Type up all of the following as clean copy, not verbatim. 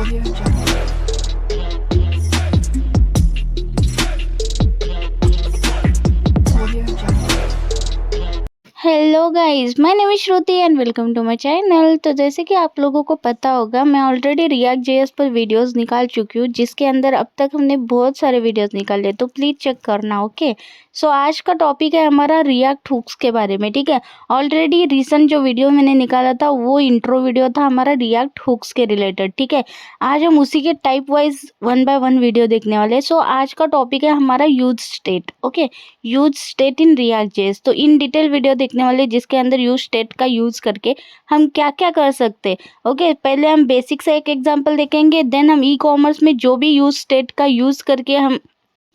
Audio Jungle. Audio Jungle. Hello guys, my name is Shruti and welcome to my channel. तो जैसे कि आप लोगों को पता होगा, मैं ऑलरेडी रिएक्ट जेएस पर वीडियोस निकाल चुकी हूँ, जिसके अंदर अब तक हमने बहुत सारे वीडियोस निकाले, तो प्लीज़ चेक करना। ओके, सो आज का टॉपिक है हमारा रिएक्ट हुक्स के बारे में। ठीक है, ऑलरेडी रिसेंट जो वीडियो मैंने निकाला था वो इंट्रो वीडियो था हमारा रिएक्ट हुक्स के रिलेटेड। ठीक है, आज हम उसी के टाइप वाइज 1 बाय 1 वीडियो देखने वाले हैं। सो आज का टॉपिक है हमारा use state. Okay, use state in React JS. तो इन डिटेल वीडियो देखने वाले जिसके अंदर यूज स्टेट का यूज करके हम क्या क्या कर सकते हैं। ओके, पहले हम बेसिक से एक एग्जांपल देखेंगे, देन हम ई कॉमर्स में जो भी यूज स्टेट का यूज करके हम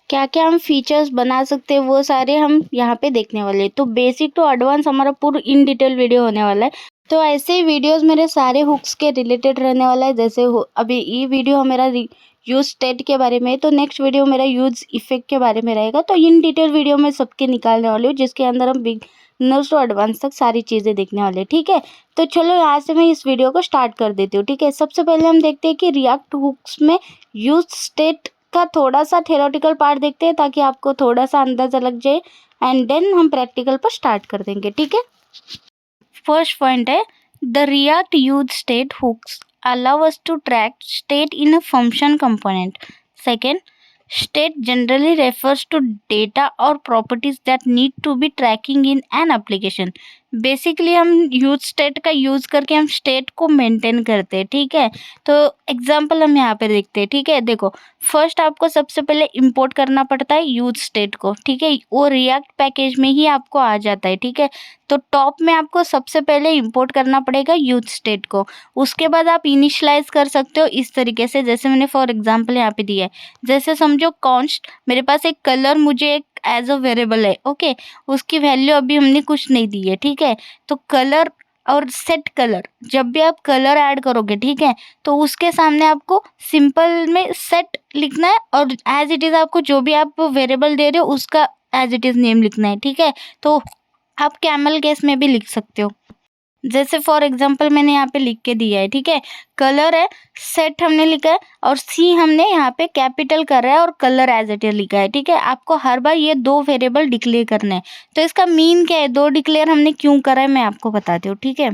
क्या क्या हम फीचर्स बना सकते हैं वो सारे हम यहाँ पे देखने वाले हैं। तो बेसिक टू एडवांस हमारा पूरा इन डिटेल वीडियो होने वाला है। तो ऐसे ही वीडियोस मेरे सारे हुक्स के रिलेटेड रहने वाला है। जैसे अभी ये वीडियो मेरा यूज स्टेट के बारे में है, तो नेक्स्ट वीडियो मेरा यूज इफेक्ट के बारे में रहेगा। तो इन डिटेल वीडियो में सबके निकालने वाली हूँ, जिसके अंदर हम बिगिनर्स टू एडवांस तक सारी चीज़ें देखने वाले हैं। ठीक है, तो चलो यहाँ से मैं इस वीडियो को स्टार्ट कर देती हूँ। ठीक है, सबसे पहले हम देखते हैं कि रिएक्ट हुक्स में यूज स्टेट का थोड़ा सा थ्योरेटिकल पार्ट देखते हैं, ताकि आपको थोड़ा सा अंदाज़ा लग जाए, एंड देन हम प्रैक्टिकल पर स्टार्ट कर देंगे। ठीक है, फर्स्ट पॉइंट है, the React use state hooks allow us to track state in a function component. Second, state generally refers to data or properties that need to be tracking in an application. Basically हम use state का use करके हम state को maintain करते हैं। ठीक है, तो एग्जांपल हम यहाँ पे देखते हैं। ठीक है, देखो, फर्स्ट आपको सबसे पहले इंपोर्ट करना पड़ता है यूज स्टेट को। ठीक है, वो रिएक्ट पैकेज में ही आपको आ जाता है। ठीक है, तो टॉप में आपको सबसे पहले इंपोर्ट करना पड़ेगा यूज स्टेट को। उसके बाद आप इनिशियलाइज कर सकते हो इस तरीके से, जैसे मैंने फॉर एग्जांपल यहाँ पे दिया है। जैसे समझो कॉन्स्ट, मेरे पास एक कलर मुझे एक एज अ वेरिएबल है। ओके, उसकी वैल्यू अभी हमने कुछ नहीं दी है। ठीक है, तो कलर और सेट कलर, जब भी आप कलर ऐड करोगे, ठीक है, तो उसके सामने आपको सिंपल में सेट लिखना है, और एज इट इज़ आपको जो भी आप वेरिएबल दे रहे हो उसका एज इट इज़ नेम लिखना है। ठीक है, तो आप कैमल केस में भी लिख सकते हो। जैसे फॉर एग्जांपल मैंने यहाँ पे लिख के दिया है। ठीक है, कलर है, सेट हमने लिखा है, और सी हमने यहाँ पे कैपिटल कर रहा है, और कलर एज इट इज लिखा है। ठीक है, आपको हर बार ये 2 वेरिएबल डिक्लेयर करने हैं। तो इसका मीन क्या है, 2 डिक्लेयर हमने क्यों करा है मैं आपको बताती हूँ। ठीक है,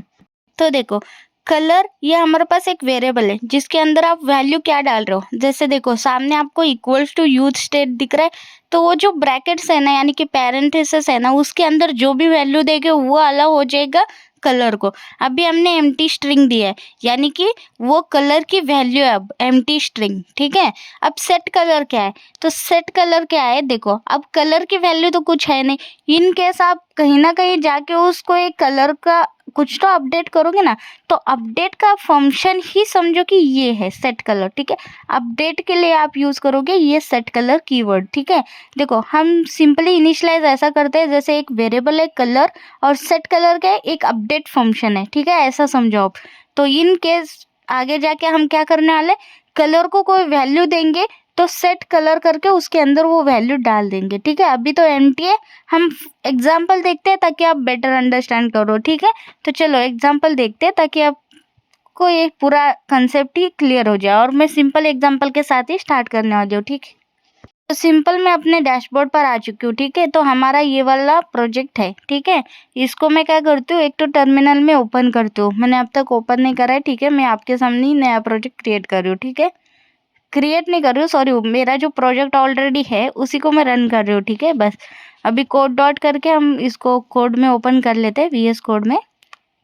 तो देखो, कलर ये हमारे पास एक वेरिएबल है जिसके अंदर आप वैल्यू क्या डाल रहे हो। जैसे देखो, सामने आपको इक्वल्स टू यूज स्टेट दिख रहा है, तो वो जो ब्रैकेट्स है ना, यानी कि पैरेंथेसिस है ना, उसके अंदर जो भी वैल्यू देंगे वो अलग हो जाएगा कलर को। अभी हमने एम्प्टी स्ट्रिंग दिया है, यानी कि वो कलर की वैल्यू है अब एम्प्टी स्ट्रिंग। ठीक है, अब सेट कलर क्या है, तो सेट कलर क्या है, देखो, अब कलर की वैल्यू तो कुछ है नहीं। इन केस आप कहीं ना कहीं जाके उसको एक कलर का कुछ तो अपडेट करोगे ना, तो अपडेट का फंक्शन ही समझो कि ये है सेट कलर। ठीक है, अपडेट के लिए आप यूज़ करोगे ये सेट कलर कीवर्ड। ठीक है, देखो, हम सिंपली इनिशियलाइज ऐसा करते हैं, जैसे एक वेरिएबल है कलर, और सेट कलर का एक अपडेट फंक्शन है। ठीक है, ऐसा समझो आप। तो इन केस आगे जाके हम क्या करने वाले, कलर को कोई वैल्यू देंगे तो सेट कलर करके उसके अंदर वो वैल्यू डाल देंगे। ठीक है, अभी तो एम्प्टी है, हम एग्जाम्पल देखते हैं ताकि आप बेटर अंडरस्टैंड करो। ठीक है, तो चलो एग्जाम्पल देखते हैं ताकि आपको ये पूरा कंसेप्ट ही क्लियर हो जाए, और मैं सिंपल एग्जाम्पल के साथ ही स्टार्ट करने वाली हूँ। ठीक है, तो सिंपल मैं अपने डैशबोर्ड पर आ चुकी हूँ। ठीक है, तो हमारा ये वाला प्रोजेक्ट है। ठीक है, इसको मैं क्या करती हूँ, एक तो टर्मिनल में ओपन करती हूँ। मैंने अब तक ओपन नहीं करा है। ठीक है, मैं आपके सामने ही नया प्रोजेक्ट क्रिएट कर रही हूँ। ठीक है, क्रिएट नहीं कर रही हूँ, सॉरी, मेरा जो प्रोजेक्ट ऑलरेडी है उसी को मैं रन कर रही हूँ। ठीक है, बस अभी कोड डॉट करके हम इसको कोड में ओपन कर लेते हैं, वीएस कोड में।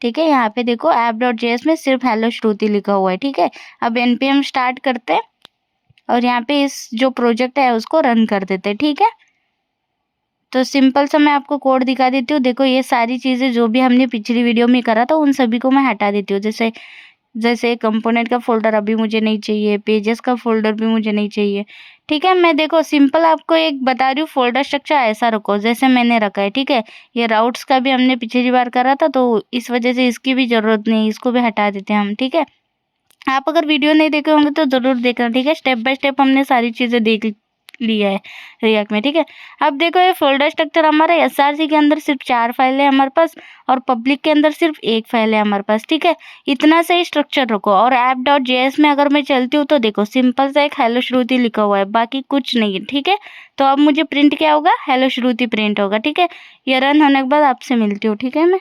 ठीक है, यहाँ पे देखो app.js में सिर्फ हेलो श्रुति लिखा हुआ है। ठीक है, अब npm स्टार्ट करते हैं, और यहाँ पे इस जो प्रोजेक्ट है उसको रन कर देते हैं। ठीक है, तो सिंपल सा मैं आपको कोड दिखा देती हूँ। देखो, ये सारी चीज़ें जो भी हमने पिछली वीडियो में करा था उन सभी को मैं हटा देती हूँ। जैसे जैसे कंपोनेंट का फोल्डर अभी मुझे नहीं चाहिए, पेजेस का फोल्डर भी मुझे नहीं चाहिए। ठीक है, मैं देखो सिंपल आपको एक बता रही हूँ, फोल्डर स्ट्रक्चर ऐसा रखो जैसे मैंने रखा है। ठीक है, ये राउट्स का भी हमने पिछली बार करा था, तो इस वजह से इसकी भी ज़रूरत नहीं, इसको भी हटा देते हैं हम। ठीक है, आप अगर वीडियो नहीं देखे होंगे तो ज़रूर देखना। ठीक है, स्टेप बाय स्टेप हमने सारी चीज़ें देख लिया है रिएक्ट में, ठीक है। अब देखो ये फोल्डर स्ट्रक्चर हमारा एसआरसी के अंदर सिर्फ 4 फाइल है हमारे पास और पब्लिक के अंदर सिर्फ 1 फाइल है हमारे पास, ठीक है। इतना सही स्ट्रक्चर रखो। और app.js में अगर मैं चलती हूँ तो देखो सिंपल सा एक हेलो श्रुति लिखा हुआ है, बाकी कुछ नहीं है, ठीक है। तो अब मुझे प्रिंट क्या होगा, हेलो श्रुति प्रिंट होगा, ठीक है। ये रन होने के बाद आपसे मिलती हूँ, ठीक है मैं।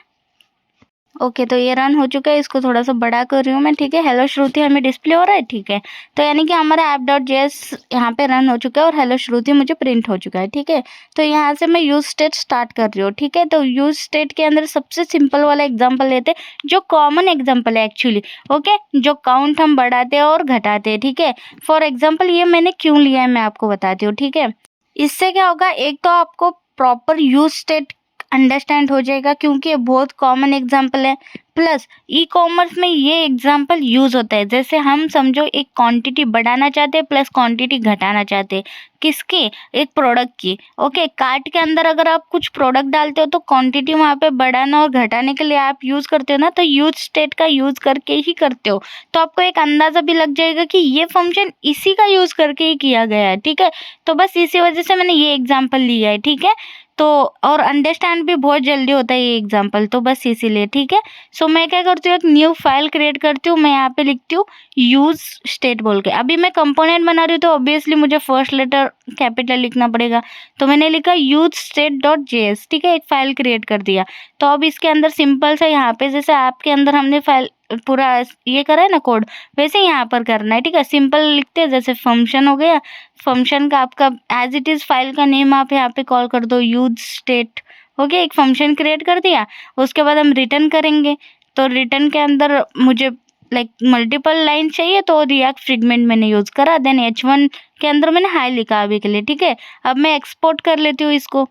ओके, तो ये रन हो चुका है, इसको थोड़ा सा बड़ा कर रही हूँ मैं, ठीक है। हेलो श्रुति हमें डिस्प्ले हो रहा है, ठीक है। तो यानी कि हमारा app.js यहाँ पे रन हो चुका है और हेलो श्रुति मुझे प्रिंट हो चुका है, ठीक है। तो यहाँ से मैं यूज स्टेट स्टार्ट कर रही हूँ, ठीक है। तो यूज स्टेट के अंदर सबसे सिंपल वाला एग्जाम्पल लेते हैं, जो कॉमन एग्जाम्पल है एक्चुअली, ओके, जो काउंट हम बढ़ाते हैं और घटाते हैं, ठीक है। फॉर एग्जाम्पल ये मैंने क्यों लिया है मैं आपको बताती हूँ, ठीक है। इससे क्या होगा, एक तो आपको प्रॉपर यूज स्टेट अंडरस्टैंड हो जाएगा क्योंकि ये बहुत कॉमन एग्जांपल है। प्लस ई कॉमर्स में ये एग्जांपल यूज होता है, जैसे हम समझो एक क्वांटिटी बढ़ाना चाहते हैं प्लस क्वांटिटी घटाना चाहते हैं, किसकी, एक प्रोडक्ट की, ओके। कार्ट के अंदर अगर आप कुछ प्रोडक्ट डालते हो तो क्वांटिटी वहाँ पे बढ़ाना और घटाने के लिए आप यूज करते हो ना, तो यूज स्टेट का यूज करके ही करते हो। तो आपको एक अंदाजा भी लग जाएगा कि ये फंक्शन इसी का यूज करके ही किया गया है, ठीक है। तो बस इसी वजह से मैंने ये एग्जाम्पल लिया है, ठीक है। तो और अंडरस्टैंड भी बहुत जल्दी होता है ये एग्जांपल, तो बस इसीलिए, ठीक है। सो मैं क्या करती हूँ, एक न्यू फाइल क्रिएट करती हूँ, मैं यहाँ पे लिखती हूँ यूज स्टेट बोल के। अभी मैं कंपोनेंट बना रही हूँ तो ऑब्वियसली मुझे फर्स्ट लेटर कैपिटल लिखना पड़ेगा, तो मैंने लिखा यूज स्टेट डॉट जेएस, ठीक है। एक फाइल क्रिएट कर दिया। तो अब इसके अंदर सिंपल सा यहाँ पे जैसे आपके अंदर हमने फाइल पूरा ये करा है ना कोड, वैसे यहाँ पर करना है, ठीक है। सिंपल लिखते हैं, जैसे फंक्शन हो गया, फंक्शन का आपका एज इट इज फाइल का नेम आप यहाँ पे कॉल कर दो यूज स्टेट, हो गया। एक फंक्शन क्रिएट कर दिया। उसके बाद हम रिटर्न करेंगे, तो रिटर्न के अंदर मुझे लाइक मल्टीपल लाइन चाहिए तो रिएक्ट फ्रेगमेंट मैंने यूज करा। देन h1 के अंदर मैंने हाई लिखा अभी के लिए, ठीक है। अब मैं एक्सपोर्ट कर लेती हूँ इसको,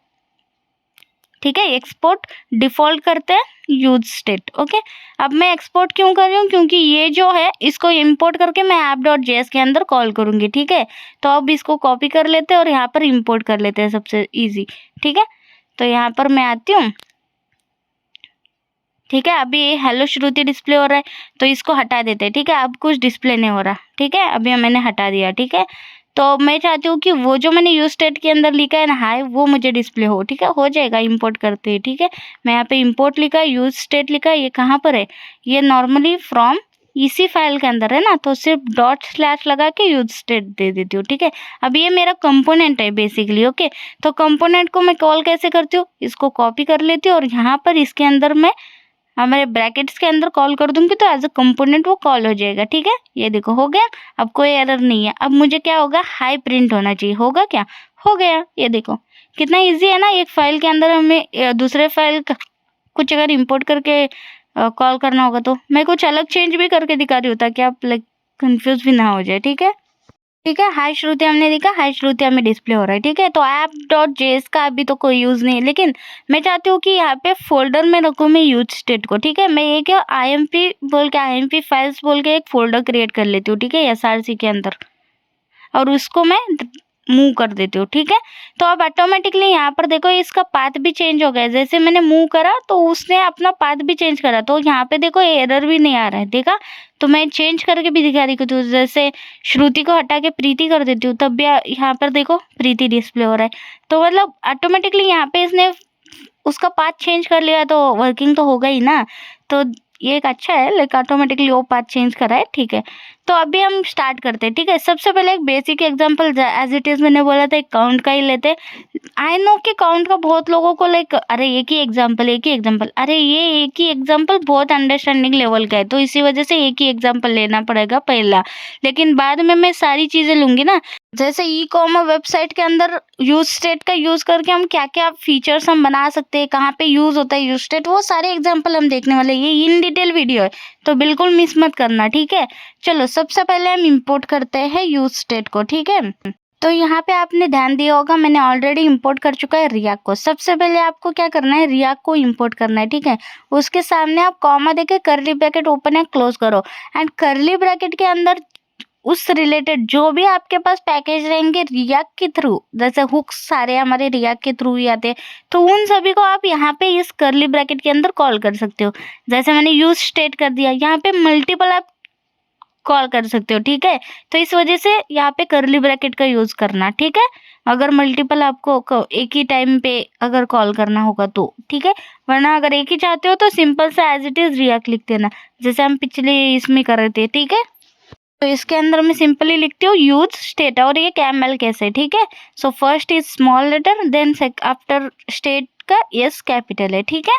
ठीक है। एक्सपोर्ट डिफॉल्ट करते हैं यूज स्टेट, ओके। अब मैं एक्सपोर्ट क्यों कर रही हूँ, क्योंकि ये जो है इसको इंपोर्ट करके मैं app.js के अंदर कॉल करूंगी, ठीक है। तो अब इसको कॉपी कर लेते हैं और यहाँ पर इंपोर्ट कर लेते हैं, सबसे इजी, ठीक है। तो यहाँ पर मैं आती हूँ, ठीक है। अभी ये हेलो श्रुति डिस्प्ले हो रहा है तो इसको हटा देते हैं, ठीक है। अब कुछ डिस्प्ले नहीं हो रहा, ठीक है। अभी मैंने हटा दिया, ठीक है। तो मैं चाहती हूँ कि वो जो मैंने यूज स्टेट के अंदर लिखा है ना हाई, वो मुझे डिस्प्ले हो, ठीक है। हो जाएगा इंपोर्ट करते हैं, ठीक है। मैं यहाँ पे इंपोर्ट लिखा है, यूज स्टेट लिखा है, ये कहाँ पर है, ये नॉर्मली फ्रॉम इसी फाइल के अंदर है ना, तो सिर्फ डॉट स्लैश लगा के यूज स्टेट दे देती हूँ, ठीक है। अब ये मेरा कंपोनेंट है बेसिकली, ओके। तो कंपोनेंट को मैं कॉल कैसे करती हूँ, इसको कॉपी कर लेती हूँ और यहाँ पर इसके अंदर मैं हमारे ब्रैकेट्स के अंदर कॉल कर दूंगी तो एज अ कंपोनेंट वो कॉल हो जाएगा, ठीक है। ये देखो हो गया, अब कोई एरर नहीं है। अब मुझे क्या होगा, हाई प्रिंट होना चाहिए, होगा क्या, हो गया। ये देखो कितना इजी है ना, एक फाइल के अंदर हमें दूसरे फाइल का कुछ अगर इंपोर्ट करके कॉल करना होगा तो मैं कुछ अलग चेंज भी करके दिखा रही हूँ ताकि आप लाइक कंफ्यूज भी ना हो जाए, ठीक है। ठीक है, हाई श्रुति हमने देखा, हाई श्रुति हमें डिस्प्ले हो रहा है, ठीक है। तो app.js का अभी तो कोई यूज नहीं है, लेकिन मैं चाहती हूँ कि यहाँ पे फोल्डर में रखूँ मैं यूज स्टेट को, ठीक है। मैं ये क्या imp बोल के imp फाइल्स बोल के एक फोल्डर क्रिएट कर लेती हूँ, ठीक है, एसआरसी के अंदर, और उसको मैं मूव कर देती हूँ, ठीक है। तो अब ऑटोमेटिकली यहाँ पर देखो इसका पाथ भी चेंज हो गया, जैसे मैंने मूव करा तो उसने अपना पाथ भी चेंज करा, तो यहाँ पे देखो एरर भी नहीं आ रहा है, देखा। तो मैं चेंज करके भी दिखा रही हूँ, तो जैसे श्रुति को हटा के प्रीति कर देती हूँ तब भी यहाँ पर देखो प्रीति डिस्प्ले हो रहा है। तो मतलब ऑटोमेटिकली यहाँ पे इसने उसका पाथ चेंज कर लिया तो वर्किंग तो होगा ही ना। तो ये एक अच्छा है, लाइक ऑटोमेटिकली वो पाथ चेंज करा है, ठीक है। तो अभी हम स्टार्ट करते हैं, ठीक है। सबसे पहले एक basic example as it is मैंने बोला था एक काउंट का ही लेते हैं। आई नो कि काउंट का बहुत लोगों को लाइक अरे एक ही एग्जांपल, अरे ये एक ही एग्जांपल बहुत अंडरस्टैंडिंग लेवल का है, तो इसी वजह से एक ही एग्जांपल लेना पड़ेगा पहला, लेकिन बाद में मैं सारी चीजें लूंगी ना। जैसे ई कॉमर्स वेबसाइट के अंदर यूज स्टेट का यूज करके हम क्या क्या फीचर्स हम बना सकते हैं, कहाँ पे यूज होता है यूज स्टेट, वो सारे एग्जांपल हम देखने वाले हैं। ये इन डिटेल वीडियो है तो बिल्कुल मिस मत करना, ठीक है। चलो सबसे पहले हम इंपोर्ट करते हैं यूज स्टेट को, ठीक है। तो यहाँ पे आपने ध्यान दिया होगा मैंने ऑलरेडी इंपोर्ट कर चुका है रिएक्ट को। सबसे पहले आपको क्या करना है, रिएक्ट को इंपोर्ट करना है, ठीक है। उसके सामने आप कॉमा देके करली ब्रैकेट ओपन या क्लोज करो, एंड करली ब्रैकेट के अंदर उस रिलेटेड जो भी आपके पास पैकेज रहेंगे रिएक्ट के थ्रू, जैसे हुक्स सारे हमारे रिएक्ट के थ्रू ही आते हैं, तो उन सभी को आप यहाँ पे इस करली ब्रैकेट के अंदर कॉल कर सकते हो। जैसे मैंने यूज स्टेट कर दिया, यहाँ पे मल्टीपल आप कॉल कर सकते हो, ठीक है। तो इस वजह से यहाँ पे कर्ली ब्रैकेट का यूज करना, ठीक है। अगर मल्टीपल आपको एक ही टाइम पे अगर कॉल करना होगा तो, ठीक है। वरना अगर एक ही चाहते हो तो सिंपल सा एज इट इज रिएक्ट लिख देना, जैसे हम पिछले इसमें कर रहे थे, ठीक है। तो इसके अंदर मैं सिंपली लिखती हूँ यूज स्टेट, और ये कैमल कैसे, ठीक है। So first is small letter, then after state का एस कैपिटल है, ठीक है।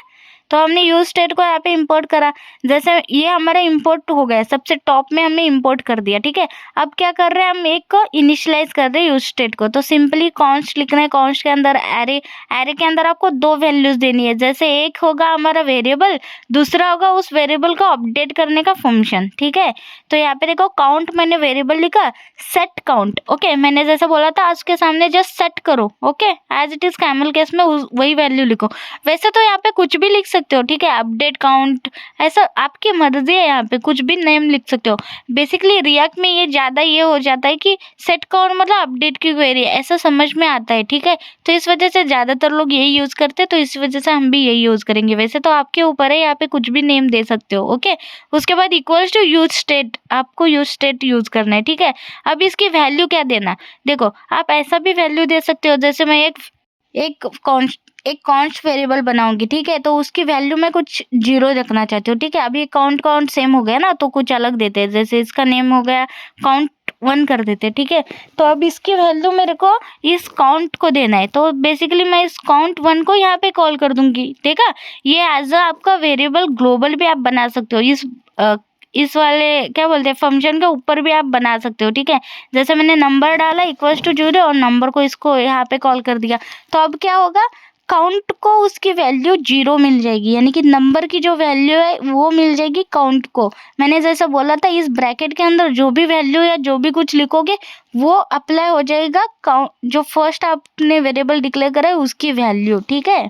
तो हमने यूज स्टेट को यहाँ पे इंपोर्ट करा, जैसे ये हमारा इंपोर्ट हो गया, सबसे टॉप में हमने इंपोर्ट कर दिया, ठीक है। अब क्या कर रहे हैं, हम एक को इनिशियलाइज कर रहे हैं यूज स्टेट को, तो सिंपली कॉन्स्ट लिखना है। कॉन्स्ट के अंदर एरे, एरे के अंदर आपको दो वैल्यूज देनी है, जैसे एक होगा हमारा वेरिएबल, दूसरा होगा उस वेरिएबल को अपडेट करने का फंक्शन, ठीक है। तो यहाँ पे देखो काउंट मैंने वेरिएबल लिखा, सेट काउंट, ओके। मैंने जैसा बोला था आज के सामने जस्ट सेट करो, okay, as it is camel case में वही वैल्यू लिखो। वैसे तो यहाँ पे कुछ भी लिख सकते हो, ठीक है, अपडेट काउंट, ऐसा आपकी मर्जी है, यहाँ पे कुछ भी नेम लिख सकते हो। बेसिकली रिएक्ट में ये ज़्यादा ये हो जाता है कि सेट काउंट मतलब अपडेट की क्वेरी, ऐसा समझ में आता है, ठीक है। तो इस वजह से ज़्यादातर लोग यही यूज़ करते हैं, तो इस वजह से हम भी यही यूज़ करेंगे। वैसे तो आपके ऊपर है, यहाँ पे कुछ भी नेम दे सकते हो, ओके। उसके बाद इक्वल्स टू यूज स्टेट, आपको यूज स्टेट यूज़ करना है, ठीक है। अब इसकी वैल्यू क्या देना, देखो आप ऐसा भी वैल्यू दे सकते हो, जैसे मैं एक कॉन्स्ट वेरिएबल बनाऊंगी, ठीक है। तो उसकी वैल्यू में कुछ जीरो रखना चाहती हूँ, ठीक है। अभी काउंट सेम हो गया ना, तो कुछ अलग देते हैं, जैसे इसका नेम हो गया काउंट 1 कर देते, ठीक है। तो अब इसकी वैल्यू मेरे को इस काउंट को देना है, तो बेसिकली मैं इस काउंट 1 को यहाँ पे कॉल कर दूंगी, देखा। ये एज अ आपका वेरिएबल ग्लोबल भी आप बना सकते हो, इस वाले क्या बोलते हैं फंक्शन के ऊपर भी आप बना सकते हो, ठीक है। जैसे मैंने नंबर डाला इक्वल्स टू 0 और नंबर को इसको यहाँ पे कॉल कर दिया, तो अब क्या होगा, काउंट को उसकी वैल्यू 0 मिल जाएगी, यानी कि नंबर की जो वैल्यू है वो मिल जाएगी काउंट को। मैंने जैसा बोला था इस ब्रैकेट के अंदर जो भी वैल्यू या जो भी कुछ लिखोगे वो अप्लाई हो जाएगा काउंट, जो फर्स्ट आपने वेरिएबल डिक्लेयर करा है उसकी वैल्यू, ठीक है।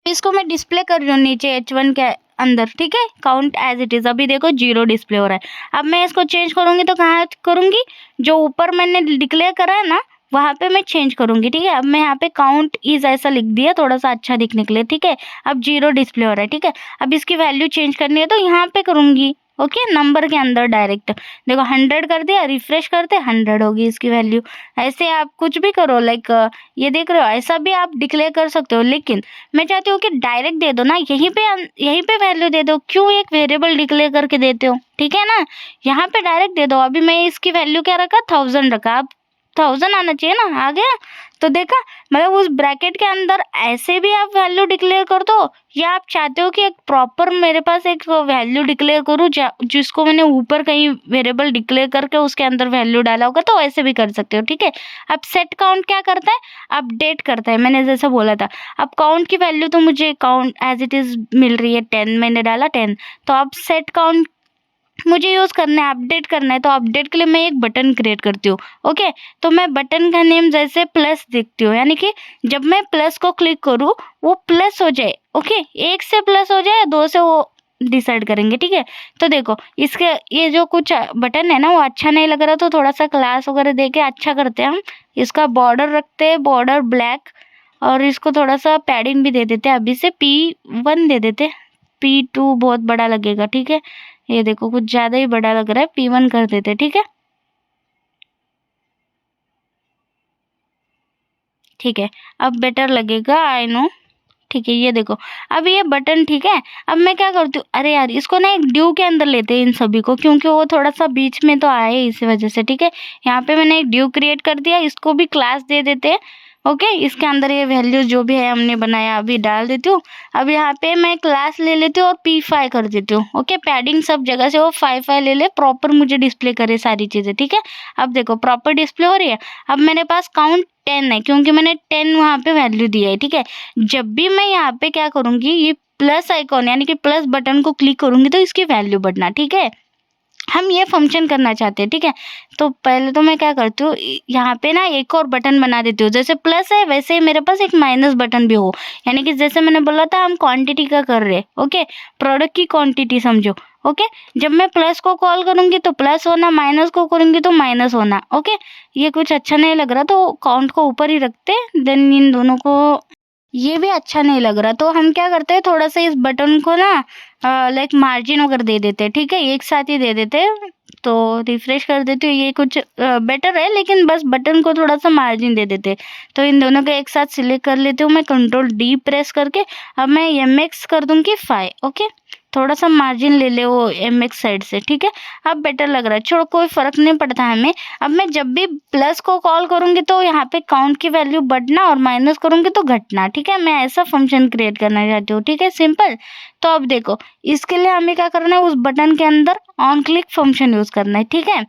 इसको मैं डिस्प्ले कर रही हूँ नीचे H1 के अंदर, ठीक है। काउंट एज इट इज, अभी देखो 0 डिस्प्ले हो रहा है। अब मैं इसको चेंज करूंगी तो कहाँ करूंगी, जो ऊपर मैंने डिक्लेयर करा है ना वहाँ पे मैं चेंज करूंगी, ठीक है। अब मैं यहाँ पे काउंट इज ऐसा लिख दिया थोड़ा सा अच्छा दिखने के लिए, ठीक है। अब 0 डिस्प्ले हो रहा है, ठीक है। अब इसकी वैल्यू चेंज करनी है तो यहाँ पे करूंगी, ओके, नंबर के अंदर डायरेक्ट देखो 100 कर दिया, रिफ्रेश करते 100 होगी इसकी वैल्यू। ऐसे आप कुछ भी करो, लाइक ये देख रहे हो, ऐसा भी आप डिक्लेयर कर सकते हो, लेकिन मैं चाहती हूँ कि डायरेक्ट दे दो ना, यहीं पे वैल्यू दे दो, क्यों एक वेरिएबल डिक्लेयर करके देते हो, ठीक है ना। यहाँ पे डायरेक्ट दे दो। अभी मैं इसकी वैल्यू क्या रखा, 1000 रखा, अब 1000 आना चाहिए ना, आ गया। तो देखा, मतलब उस ब्रैकेट के अंदर ऐसे भी आप वैल्यू डिक्लेयर कर दो, या आप चाहते हो कि एक प्रॉपर मेरे पास एक वैल्यू डिक्लेयर करूँ जिसको मैंने ऊपर कहीं वेरिएबल डिक्लेयर करके उसके अंदर वैल्यू डाला होगा, तो ऐसे भी कर सकते हो, ठीक है। अब सेट काउंट क्या करता है, अपडेट करता है, मैंने जैसा बोला था। अब काउंट की वैल्यू तो मुझे काउंट एज इट इज मिल रही है 10, मैंने डाला 10, तो अब सेट काउंट मुझे यूज़ करना है, अपडेट करना है, तो अपडेट के लिए मैं एक बटन क्रिएट करती हूँ, ओके। तो मैं बटन का नेम जैसे प्लस देखती हूँ, यानी कि जब मैं प्लस को क्लिक करूँ वो प्लस हो जाए, ओके, 1 से प्लस हो जाए 2 से, वो डिसाइड करेंगे, ठीक है। तो देखो इसके ये जो कुछ बटन है ना वो अच्छा नहीं लग रहा, तो थोड़ा सा क्लास वगैरह दे के अच्छा करते हैं हम। इसका बॉर्डर रखते हैं, बॉर्डर ब्लैक, और इसको थोड़ा सा पैडिंग भी दे देते हैं, अभी से P1 दे देते, P2 बहुत बड़ा लगेगा, ठीक है। ये देखो कुछ ज़्यादा ही बड़ा लग रहा है, P1 कर देते, ठीक है। ठीक है, अब बेटर लगेगा, आई नो, ठीक है। ये देखो अब ये बटन, ठीक है। अब मैं क्या करती हूँ, अरे यार इसको ना एक ड्यू के अंदर लेते हैं इन सभी को, क्योंकि वो थोड़ा सा बीच में तो आए इसी वजह से, ठीक है। यहाँ पे मैंने एक ड्यू क्रिएट कर दिया, इसको भी क्लास दे देते हैं, ओके। इसके अंदर ये वैल्यूज जो भी है हमने बनाया अभी डाल देती हूँ। अब यहाँ पे मैं क्लास ले लेती हूँ और P5 कर देती हूँ, ओके। पैडिंग सब जगह से वो 5 ले ले, प्रॉपर मुझे डिस्प्ले करे सारी चीज़ें, ठीक है। अब देखो प्रॉपर डिस्प्ले हो रही है। अब मेरे पास काउंट 10 है, क्योंकि मैंने 10 वहाँ पे वैल्यू दिया है, ठीक है। जब भी मैं यहाँ पे क्या करूँगी, ये प्लस आइकॉन यानी कि प्लस बटन को क्लिक करूँगी तो इसकी वैल्यू बढ़ना, ठीक है। हम ये फंक्शन करना चाहते हैं, ठीक है। तो पहले तो मैं क्या करती हूँ, यहाँ पे ना एक और बटन बना देती हूँ, जैसे प्लस है वैसे ही मेरे पास एक माइनस बटन भी हो, यानी कि जैसे मैंने बोला था हम क्वांटिटी का कर रहे हैं, ओके, प्रोडक्ट की क्वांटिटी समझो, ओके। जब मैं प्लस को कॉल करूँगी तो प्लस होना, माइनस को करूँगी तो माइनस होना, ओके। ये कुछ अच्छा नहीं लग रहा तो काउंट को ऊपर ही रखते, देन इन दोनों को ये भी अच्छा नहीं लग रहा, तो हम क्या करते हैं, थोड़ा सा इस बटन को ना लाइक मार्जिन वगैरह दे देते हैं, ठीक है, एक साथ ही दे देते हैं। तो रिफ्रेश कर देती हूँ, ये कुछ बेटर है, लेकिन बस बटन को थोड़ा सा मार्जिन दे देते हैं। तो इन दोनों को एक साथ सिलेक्ट कर लेती हूँ मैं, कंट्रोल डी प्रेस करके। अब मैं MX कर दूंगी 5, ओके। थोड़ा सा मार्जिन ले ले वो MX साइड से, ठीक है। अब बेटर लग रहा है, छोड़ो कोई फर्क नहीं पड़ता हमें। अब मैं जब भी प्लस को कॉल करूंगी तो यहाँ पे काउंट की वैल्यू बढ़ना और माइनस करूंगी तो घटना, ठीक है। मैं ऐसा फंक्शन क्रिएट करना चाहती हूँ, ठीक है, सिंपल। तो अब देखो, इसके लिए हमें क्या करना है, उस बटन के अंदर ऑन क्लिक फंक्शन यूज करना है, ठीक है।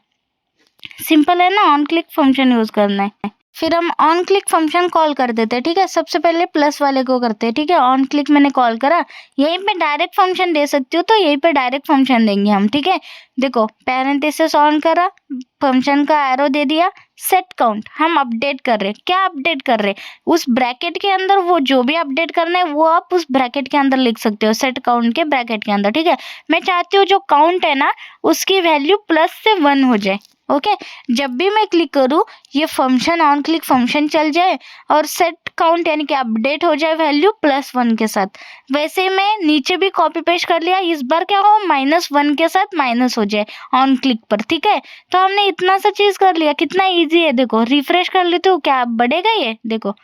सिंपल है ना, ऑन क्लिक फंक्शन यूज करना है। फिर हम ऑन क्लिक फंक्शन कॉल कर देते हैं, ठीक है। सबसे पहले प्लस वाले को करते हैं, ठीक है। ऑन क्लिक मैंने कॉल करा, यहीं पे डायरेक्ट फंक्शन दे सकती हूँ, तो यहीं पे डायरेक्ट फंक्शन देंगे हम, ठीक है। देखो, पैरेंथेसिस ऑन करा, फंक्शन का एरो दे दिया, सेट काउंट हम अपडेट कर रहे हैं। क्या अपडेट कर रहे हैं, उस ब्रैकेट के अंदर वो जो भी अपडेट करना है वो आप उस ब्रैकेट के अंदर लिख सकते हो, सेट काउंट के ब्रैकेट के अंदर, ठीक है। मैं चाहती हूँ जो काउंट है ना उसकी वैल्यू प्लस से 1 हो जाए, ओके। जब भी मैं क्लिक करूँ ये फंक्शन ऑन क्लिक फंक्शन चल जाए और सेट काउंट यानी कि अपडेट हो जाए वैल्यू +1 के साथ। वैसे मैं नीचे भी कॉपी पेस्ट कर लिया, इस बार क्या हो, -1 के साथ माइनस हो जाए ऑन क्लिक पर, ठीक है। तो हमने इतना सा चीज कर लिया, कितना इजी है। देखो रिफ्रेश कर लेती हूँ, क्या बढ़ेगा ये, देखो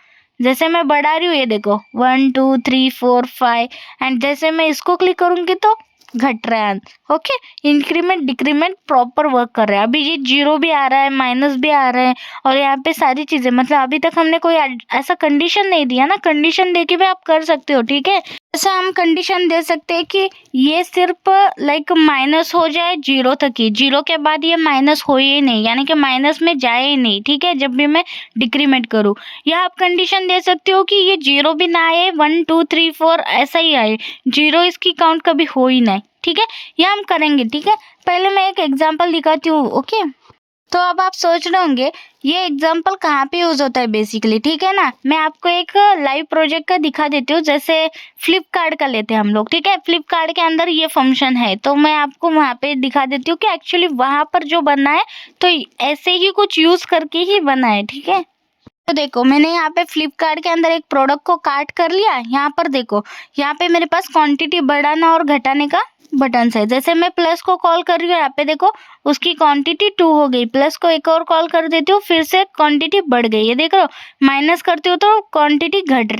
जैसे मैं बढ़ा रही हूँ, ये देखो 1 2 3 4 5, एंड जैसे मैं इसको क्लिक करूंगी तो घट रहा है, okay. Increment decrement proper work कर रहा है। अभी ये 0 भी आ रहा है, माइनस भी आ रहा है, और यहाँ पे सारी चीजें, मतलब अभी तक हमने कोई ऐसा कंडीशन नहीं दिया ना, कंडीशन देके भी आप कर सकते हो, ठीक है। ऐसा हम कंडीशन दे सकते हैं कि ये सिर्फ लाइक माइनस हो जाए 0 तक ही, 0 के बाद ये माइनस हो ही नहीं, यानी कि माइनस में जाए ही नहीं, ठीक है, जब भी मैं डिक्रीमेंट करूँ। या आप कंडीशन दे सकते हो कि ये 0 भी ना आए, 1 2 3 4 ऐसा ही आए, 0 इसकी काउंट कभी हो ही नहीं, ठीक है। ये हम करेंगे, ठीक है। पहले मैं एक एग्जांपल दिखाती हूँ, ओके। तो अब आप सोच रहे होंगे ये एग्जांपल कहाँ पे यूज होता है बेसिकली, ठीक है ना। मैं आपको एक लाइव प्रोजेक्ट का दिखा देती हूँ, जैसे फ्लिपकार्ट का लेते हैं हम लोग, ठीक है। फ्लिपकार्ट के अंदर ये फंक्शन है, तो मैं आपको वहाँ पे दिखा देती हूँ कि एक्चुअली वहाँ पर जो बना है तो ऐसे ही कुछ यूज करके ही बना है, ठीक है। तो देखो, मैंने यहाँ पे फ्लिपकार्ट के अंदर एक प्रोडक्ट को काट कर लिया। यहाँ पर देखो, यहाँ पे मेरे पास क्वांटिटी बढ़ाना और घटाने का बटन है। जैसे मैं प्लस को कॉल कर रही हूँ, यहाँ पे देखो उसकी क्वांटिटी 2 हो गई, प्लस को एक और कॉल कर देती हूँ, फिर से क्वांटिटी बढ़ गई है, देख रहे हो। माइनस करती हूँ तो क्वांटिटी घट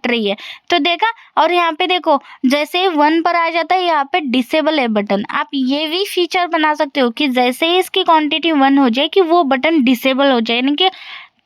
रही है, तो देखा। और यहाँ पे देखो, जैसे ही 1 पर आ जाता है यहाँ पे डिसेबल है बटन। आप ये भी फीचर बना सकते हो कि जैसे ही इसकी क्वांटिटी 1 हो जाए कि वो बटन डिसेबल हो जाए, यानी कि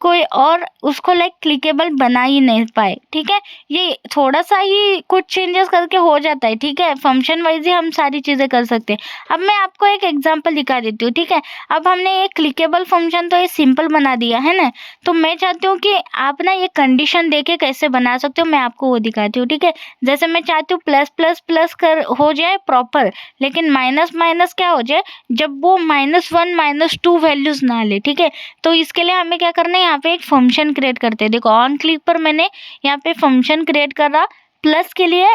कोई और उसको लाइक क्लिकेबल बना ही नहीं पाए, ठीक है। ये थोड़ा सा ही कुछ चेंजेस करके हो जाता है, ठीक है। फंक्शन वाइज ही हम सारी चीजें कर सकते हैं। अब मैं आपको एक एग्जांपल दिखा देती हूँ, ठीक है। अब हमने ये क्लिकेबल फंक्शन तो ये सिंपल बना दिया है ना, तो मैं चाहती हूँ कि आप ना ये कंडीशन देके कैसे बना सकते हो, मैं आपको वो दिखाती हूँ, ठीक है। जैसे मैं चाहती हूँ प्लस प्लस प्लस कर हो जाए प्रॉपर, लेकिन माइनस माइनस क्या हो जाए जब वो -1 -2 वैल्यूज ना ले, ठीक है। तो इसके लिए हमें क्या करना है, यहाँ पे एक फंक्शन क्रिएट करते हैं। देखो ऑन क्लिक पर मैंने यहाँ पे फंक्शन क्रिएट करा, प्लस के लिए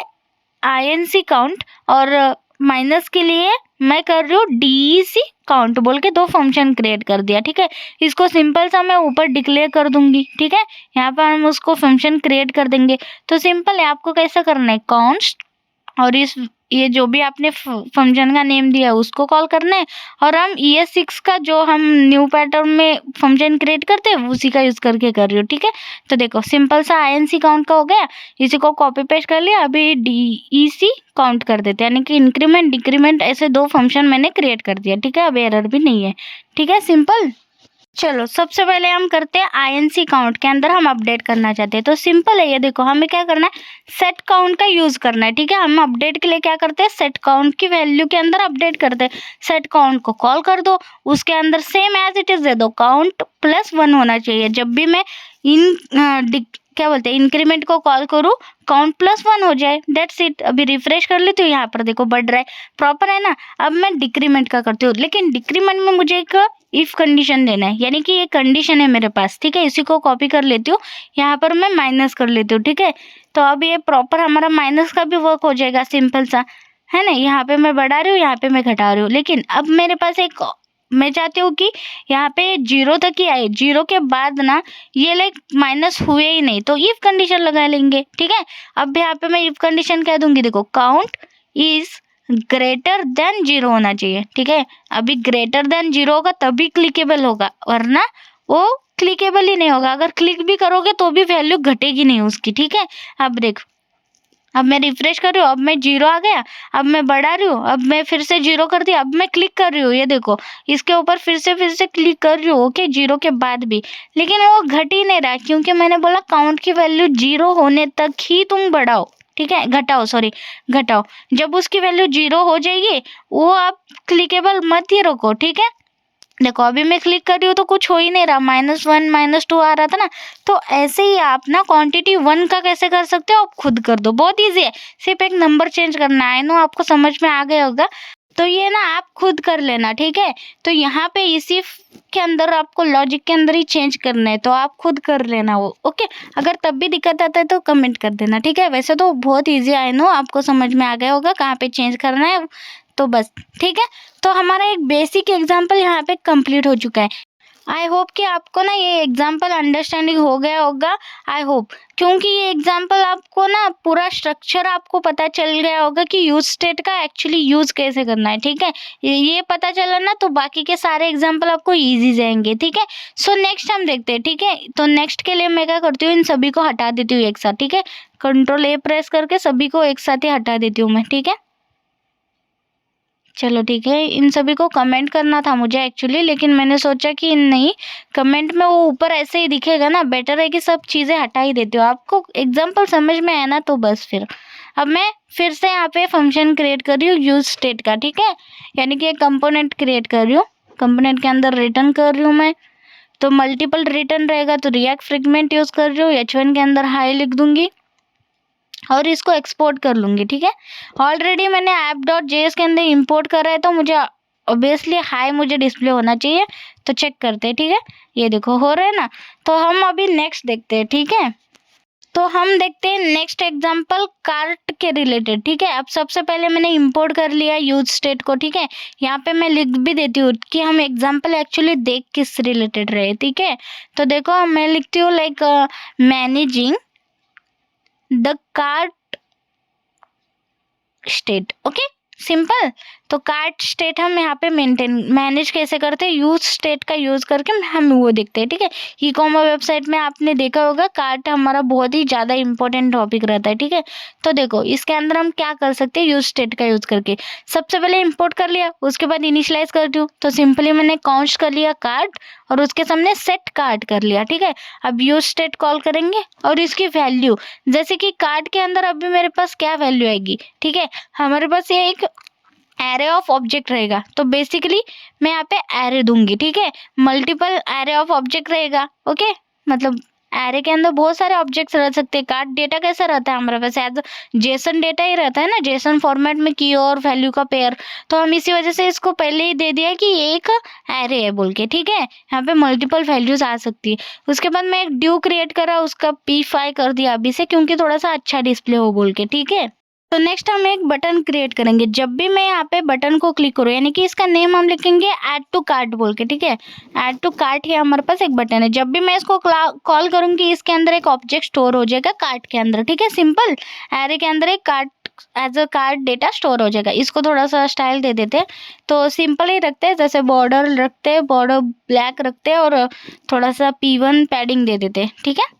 INC काउंट और माइनस के लिए मैं कर रही हूँ DEC काउंट बोल के 2 फंक्शन क्रिएट कर दिया, ठीक है। इसको सिंपल सा मैं ऊपर डिक्लेयर कर दूंगी, ठीक है। यहाँ पर हम उसको फंक्शन क्रिएट कर देंगे। तो सिंपल है, आपको कैसा करना है, काउंट और ये जो भी आपने फंक्शन का नेम दिया है उसको कॉल करना है, और हम ES6 का जो हम न्यू पैटर्न में फंक्शन क्रिएट करते हैं उसी का यूज करके कर रही हूँ, ठीक है। तो देखो सिंपल सा INC काउंट का हो गया, इसी को कॉपी पेस्ट कर लिया। अभी DEC काउंट कर देते हैं, यानी कि इंक्रीमेंट डिक्रीमेंट, ऐसे 2 फंक्शन मैंने क्रिएट कर दिया, ठीक है। अब एरर भी नहीं है, ठीक है, सिंपल। चलो सबसे पहले हम करते हैं INC काउंट के अंदर हम अपडेट करना चाहते हैं, तो सिंपल है। ये देखो हमें क्या करना है, सेट काउंट का यूज करना है, ठीक है। हम अपडेट के लिए क्या करते हैं, सेट काउंट की वैल्यू के अंदर अपडेट करते हैं। सेट काउंट को कॉल कर दो, उसके अंदर सेम एज इट इज दे दो, काउंट +1 होना चाहिए। जब भी मैं क्या बोलते हैं इंक्रीमेंट को कॉल करूँ, काउंट +1 हो जाए, दैट्स इट। अभी रिफ्रेश कर लेती हूँ, यहाँ पर देखो बढ़ रहा है, प्रॉपर है ना। अब मैं डिक्रीमेंट का करती हूँ, लेकिन डिक्रीमेंट में मुझे एक इफ कंडीशन देना है, यानी कि ये कंडीशन है मेरे पास, ठीक है। इसी को कॉपी कर लेती हूँ, यहाँ पर मैं माइनस कर लेती हूँ, ठीक है। तो अब ये प्रॉपर हमारा माइनस का भी वर्क हो जाएगा, सिंपल सा है ना। यहाँ पे मैं बढ़ा रही हूँ, यहाँ पे मैं घटा रही हूँ, लेकिन अब मेरे पास एक मैं चाहती हूँ कि यहाँ पे 0 तक ही आए, 0 के बाद ना ये लाइक माइनस हुए ही नहीं, तो इफ कंडीशन लगा लेंगे, ठीक है। अब यहाँ पे मैं इफ कंडीशन क्या दूंगी, देखो काउंट इज ग्रेटर देन 0 होना चाहिए, ठीक है। अभी ग्रेटर देन 0 होगा तभी क्लिकेबल होगा, वरना वो क्लिकेबल ही नहीं होगा। अगर क्लिक भी करोगे तो भी वैल्यू घटेगी नहीं उसकी, ठीक है। अब देखो, अब मैं रिफ्रेश कर रही हूँ, अब मैं 0 आ गया, अब मैं बढ़ा रही हूँ, अब मैं फिर से 0 कर दिया, अब मैं क्लिक कर रही हूँ, ये देखो इसके ऊपर फिर से क्लिक कर रही हूँ, ओके 0 के बाद भी, लेकिन वो घट ही नहीं रहा, क्योंकि मैंने बोला काउंट की वैल्यू 0 होने तक ही तुम बढ़ाओ, ठीक है, घटाओ, सॉरी घटाओ। जब उसकी वैल्यू 0 हो जाएगी वो आप क्लिकेबल मत ही रखो, ठीक है। देखो अभी मैं क्लिक कर रही हूँ तो कुछ हो ही नहीं रहा, -1 -2 आ रहा था ना। तो ऐसे ही आप ना क्वांटिटी 1 का कैसे कर सकते हो, आप खुद कर दो, बहुत इजी है, सिर्फ एक नंबर चेंज करना है। आई नो आपको समझ में आ गया होगा, तो ये ना आप खुद कर लेना, ठीक है। तो यहाँ पे इसी के अंदर आपको लॉजिक के अंदर ही चेंज करना है, तो आप खुद कर लेना वो, ओके। अगर तब भी दिक्कत आता है तो कमेंट कर देना, ठीक है। वैसे तो बहुत ईजी, आई नो आपको समझ में आ गया होगा कहाँ पे चेंज करना है, तो बस ठीक है। तो हमारा एक बेसिक एग्जाम्पल यहाँ पे कंप्लीट हो चुका है। आई होप कि आपको ना ये एग्जाम्पल अंडरस्टैंडिंग हो गया होगा, आई होप, क्योंकि ये एग्जाम्पल आपको ना पूरा स्ट्रक्चर आपको पता चल गया होगा कि यूज स्टेट का एक्चुअली यूज कैसे करना है, ठीक है। ये पता चला ना तो बाकी के सारे एग्जाम्पल आपको इजी जाएंगे, ठीक है। सो नेक्स्ट हम देखते हैं, ठीक है। तो नेक्स्ट के लिए मैं क्या करती हूँ, इन सभी को हटा देती हूँ एक साथ, ठीक है। Ctrl+A प्रेस करके सभी को एक साथ ही हटा देती हूँ मैं, ठीक है। चलो ठीक है, इन सभी को कमेंट करना था मुझे एक्चुअली, लेकिन मैंने सोचा कि नहीं, कमेंट में वो ऊपर ऐसे ही दिखेगा ना, बेटर है कि सब चीज़ें हटा ही देती हूँ। आपको एग्जाम्पल समझ में आया ना, तो बस फिर अब मैं फिर से यहाँ पे फंक्शन क्रिएट कर रही हूँ यूज स्टेट का, ठीक है। यानी कि एक कंपोनेंट क्रिएट कर रही हूँ, कंपोनेंट के अंदर रिटर्न कर रही हूँ मैं। तो मल्टीपल रिटर्न रहेगा तो रिएक्ट फ्रेगमेंट यूज़ कर रही हूँ, H1 के अंदर हाई लिख दूंगी और इसको एक्सपोर्ट कर लूँगी, ठीक है। ऑलरेडी मैंने app.js के अंदर इंपोर्ट करा है, तो मुझे ऑब्वियसली हाई मुझे डिस्प्ले होना चाहिए। तो चेक करते हैं, ठीक है। ये देखो हो रहा है ना। तो हम अभी नेक्स्ट देखते हैं, ठीक है। तो हम देखते हैं नेक्स्ट एग्जांपल कार्ट के रिलेटेड, ठीक है। अब सबसे पहले मैंने इंपोर्ट कर लिया यूज स्टेट को, ठीक है। यहाँ पे मैं लिख भी देती हूँ कि हम एग्जांपल एक्चुअली देख किस रिलेटेड रहे, ठीक है। तो देखो मैं लिखती हूँ like managing the cart state, okay, simple. तो कार्ट स्टेट हम यहाँ पे मैनेज कैसे करते हैं, यूज स्टेट का यूज करके हम वो देखते हैं, ठीक है। ई कॉमर्स वेबसाइट में आपने देखा होगा कार्ट हमारा बहुत ही ज़्यादा इंपॉर्टेंट टॉपिक रहता है, ठीक है। तो देखो इसके अंदर हम क्या कर सकते हैं यूज स्टेट का यूज करके। सबसे पहले इंपोर्ट कर लिया, उसके बाद इनिशियलाइज कर दूँ, तो सिंपली मैंने काउंट कर लिया कार्ट और उसके सामने सेट कार्ट कर लिया, ठीक है। अब यूज स्टेट कॉल करेंगे और इसकी वैल्यू, जैसे कि कार्ट के अंदर अभी मेरे पास क्या वैल्यू आएगी, ठीक है। हमारे पास ये एक एरे ऑफ ऑब्जेक्ट रहेगा, तो बेसिकली मैं यहाँ पे एरे दूंगी, ठीक है। मल्टीपल एरे ऑफ ऑब्जेक्ट रहेगा, ओके। मतलब एरे के अंदर बहुत सारे ऑब्जेक्ट्स रह सकते हैं। कार्ड डेटा कैसा रहता है हमारे पास, एज जेसन डेटा ही रहता है ना, जेसन फॉर्मेट में की और वैल्यू का पेयर। तो हम इसी वजह से इसको पहले ही दे दिया कि एक एरे है बोल के, ठीक है। यहाँ पे मल्टीपल वैल्यूज आ सकती है। उसके बाद मैं एक ड्यू क्रिएट करा, उसका P5 कर दिया अभी से, क्योंकि थोड़ा सा अच्छा डिस्प्ले हो बोल के, ठीक है। तो नेक्स्ट हम एक बटन क्रिएट करेंगे। जब भी मैं यहाँ पे बटन को क्लिक करूँ, यानी कि इसका नेम हम लिखेंगे ऐड टू कार्ट बोल के, ठीक है। ऐड टू कार्ट ही हमारे पास एक बटन है। जब भी मैं इसको कॉल करूँगी, इसके अंदर एक ऑब्जेक्ट स्टोर हो जाएगा कार्ट के अंदर, ठीक है। सिंपल एरे के अंदर एक cart as a cart data store हो जाएगा। इसको थोड़ा सा स्टाइल दे देते हैं, तो सिंपल ही रखते हैं, जैसे बॉर्डर रखते हैं, बॉर्डर ब्लैक रखते हैं और थोड़ा सा P1 पैडिंग दे देते हैं, ठीक है।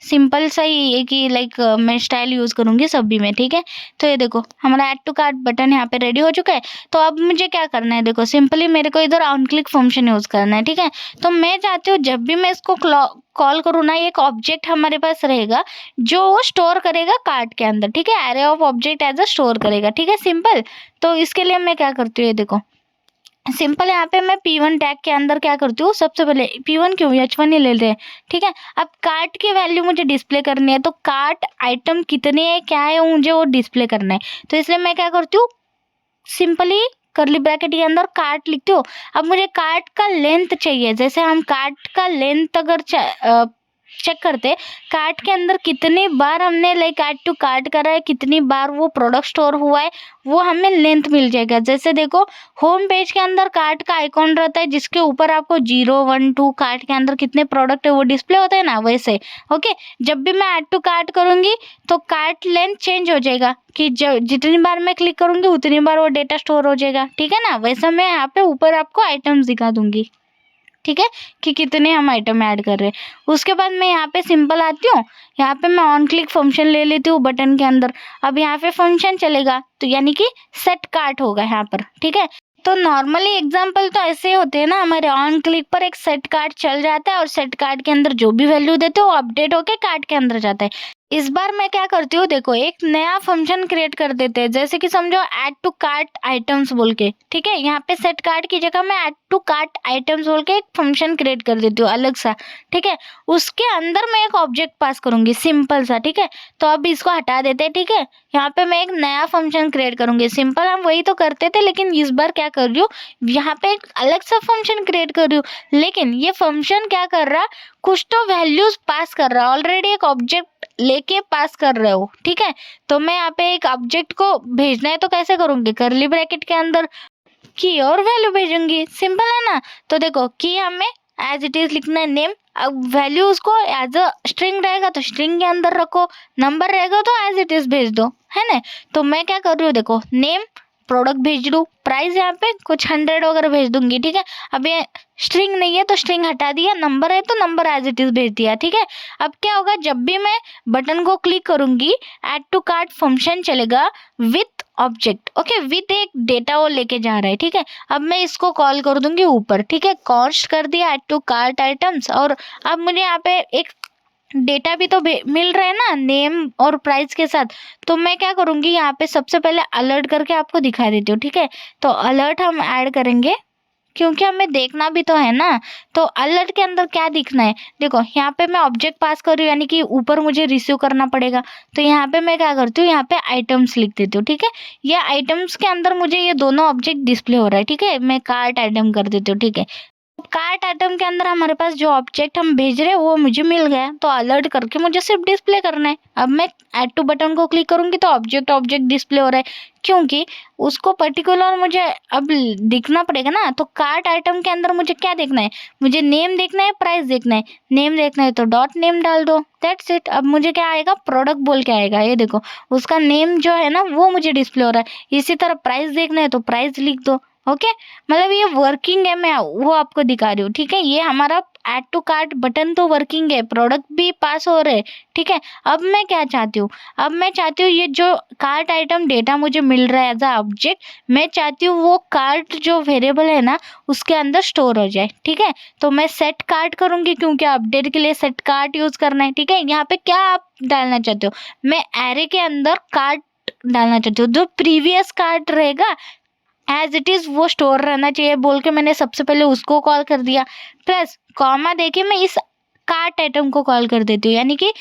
सिंपल सा ही है कि लाइक मैं स्टाइल यूज़ करूँगी सभी में, ठीक है। तो ये देखो हमारा ऐड टू कार्ट बटन यहाँ पे रेडी हो चुका है। तो अब मुझे क्या करना है, देखो सिंपली मेरे को इधर ऑन क्लिक फंक्शन यूज़ करना है, ठीक है। तो मैं चाहती हूँ जब भी मैं इसको कॉल करूँ ना, एक ऑब्जेक्ट हमारे पास रहेगा जो वो स्टोर करेगा कार्ट के अंदर, ठीक है। Array of object as a store करेगा, ठीक है, सिंपल। तो इसके लिए मैं क्या करती हूँ, ये देखो सिंपल यहाँ पे मैं P1 टैग के अंदर क्या करती हूँ, सबसे पहले P1 क्यों, H1 ही ले रहे हैं, ठीक है। अब कार्ट की वैल्यू मुझे डिस्प्ले करनी है, तो कार्ट आइटम कितने हैं क्या है मुझे वो डिस्प्ले करना है। तो इसलिए मैं क्या करती हूँ, सिंपली करली ब्रैकेट के अंदर कार्ट लिखती हूँ। अब मुझे कार्ट का लेंथ चाहिए, जैसे हम कार्ट का लेंथ अगर चेक करते कार्ट के अंदर कितनी बार हमने लाइक ऐड टू कार्ट करा है, कितनी बार वो प्रोडक्ट स्टोर हुआ है, वो हमें लेंथ मिल जाएगा। जैसे देखो होम पेज के अंदर कार्ट का आइकॉन रहता है जिसके ऊपर आपको 0 1 2 कार्ट के अंदर कितने प्रोडक्ट है वो डिस्प्ले होता है ना, वैसे ओके। जब भी मैं ऐड टू कार्ट करूंगी तो कार्ट लेंथ चेंज हो जाएगा कि जितनी बार मैं क्लिक करूंगी उतनी बार वो डेटा स्टोर हो जाएगा, ठीक है ना। वैसा मैं यहाँ पे ऊपर आपको आइटम्स दिखा दूंगी, ठीक है, कि कितने हम आइटम ऐड कर रहे हैं। उसके बाद मैं यहाँ पे सिंपल आती हूँ, यहाँ पे मैं ऑन क्लिक फंक्शन ले लेती हूँ बटन के अंदर। अब यहाँ पे फंक्शन चलेगा तो यानी कि सेट कार्ट होगा यहाँ पर, ठीक है। तो नॉर्मली एग्जांपल तो ऐसे होते हैं ना, हमारे ऑन क्लिक पर एक सेट कार्ट चल जाता है और सेट कार्ट के अंदर जो भी वैल्यू देते हो वो अपडेट होके कार्ट के अंदर जाता है। इस बार मैं क्या करती हूँ, देखो एक नया फंक्शन क्रिएट कर देते हैं, जैसे कि समझो ऐड टू कार्ट आइटम्स बोल के, ठीक है। यहाँ पे सेट कार्ट की जगह मैं ऐड टू कार्ट आइटम्स बोल के एक फंक्शन क्रिएट कर देती हूँ अलग सा, ठीक है। उसके अंदर मैं एक ऑब्जेक्ट पास करूंगी सिंपल सा, ठीक है। तो अब इसको हटा देते हैं, ठीक है। यहाँ पे मैं एक नया फंक्शन क्रिएट करूंगी, सिंपल हम वही तो करते थे, लेकिन इस बार क्या कर रही हूँ, यहाँ पे एक अलग सा फंक्शन क्रिएट कर रही हूँ। लेकिन ये फंक्शन क्या कर रहा, कुछ तो वैल्यूज पास कर रहा है, ऑलरेडी एक ऑब्जेक्ट लेके पास कर रहे हो, ठीक है। तो मैं यहाँ पे एक ऑब्जेक्ट को भेजना है तो कैसे करूंगी, करली ब्रैकेट के अंदर की और वैल्यू भेजूंगी, सिंपल है ना। तो देखो की हमें एज इट इज लिखना है नेम, अब वैल्यू उसको एज अ स्ट्रिंग रहेगा तो स्ट्रिंग के अंदर रखो, नंबर रहेगा तो एज इट इज भेज दो, है ना। तो मैं क्या कर रही हूँ, देखो नेम प्रोडक्ट भेज दूँ, प्राइस यहाँ पे कुछ 100 वगैरह भेज दूंगी, ठीक है। अब ये स्ट्रिंग नहीं है तो स्ट्रिंग हटा दिया, नंबर है तो नंबर एज इट इज भेज दिया, ठीक है। अब क्या होगा, जब भी मैं बटन को क्लिक करूंगी ऐड टू कार्ट फंक्शन चलेगा विथ ऑब्जेक्ट, ओके, विथ एक डेटा वो लेके जा रहा है, ठीक है। अब मैं इसको कॉल कर दूंगी ऊपर, ठीक है, कॉस्ट कर दिया ऐड टू कार्ट आइटम्स, और अब मुझे यहाँ पे एक डेटा भी तो मिल रहा है ना नेम और प्राइस के साथ। तो मैं क्या करूंगी, यहाँ पे सबसे पहले अलर्ट करके आपको दिखा देती हूँ, ठीक है। तो अलर्ट हम ऐड करेंगे क्योंकि हमें देखना भी तो है ना। तो अलर्ट के अंदर क्या दिखना है, देखो यहाँ पे मैं ऑब्जेक्ट पास कर रही हूँ, यानी कि ऊपर मुझे रिसीव करना पड़ेगा। तो यहाँ पे मैं क्या करती हूँ, यहाँ पे आइटम्स लिख देती हूँ, ठीक है। ये आइटम्स के अंदर मुझे ये दोनों ऑब्जेक्ट डिस्प्ले हो रहा है, ठीक है। मैं कार्ट आइटम कर देती हूँ, ठीक है। कार्ट आइटम के अंदर हमारे पास जो ऑब्जेक्ट हम भेज रहे हैं वो मुझे मिल गया, तो अलर्ट करके मुझे सिर्फ डिस्प्ले करना है। अब मैं ऐड टू बटन को क्लिक करूंगी तो ऑब्जेक्ट डिस्प्ले हो रहा है, क्योंकि उसको पर्टिकुलर मुझे अब दिखना पड़ेगा ना। तो कार्ट आइटम के अंदर मुझे क्या देखना है, मुझे नेम देखना है, प्राइस देखना है। नेम देखना है तो डॉट नेम डाल दो, दैट्स इट। अब मुझे क्या आएगा, प्रोडक्ट बोल के आएगा, ये देखो उसका नेम जो है ना वो मुझे डिस्प्ले हो रहा है। इसी तरह प्राइस देखना है तो प्राइस लिख दो, ओके। मतलब ये वर्किंग है, मैं वो आपको दिखा रही हूँ, ठीक है। ये हमारा ऐड टू कार्ट बटन तो वर्किंग है, प्रोडक्ट भी पास हो रहे हैं, ठीक है। अब मैं क्या चाहती हूँ, अब मैं चाहती हूँ ये जो कार्ट आइटम डेटा मुझे मिल रहा है एज अ ऑब्जेक्ट, मैं चाहती हूँ वो कार्ट जो वेरिएबल है ना उसके अंदर स्टोर हो जाए, ठीक है। तो मैं सेट कार्ट करूंगी क्योंकि अपडेट के लिए सेट कार्ट यूज करना है, ठीक है। यहाँ पे क्या आप डालना चाहते हो, मैं एरे के अंदर कार्ट डालना चाहती हूँ, जो प्रीवियस कार्ट रहेगा एज इट इज वो स्टोर रहना चाहिए बोल के मैंने सबसे पहले उसको कॉल कर दिया। प्लस कॉमा देके मैं इस कार्ट आइटम को कॉल कर देती हूँ, यानी कि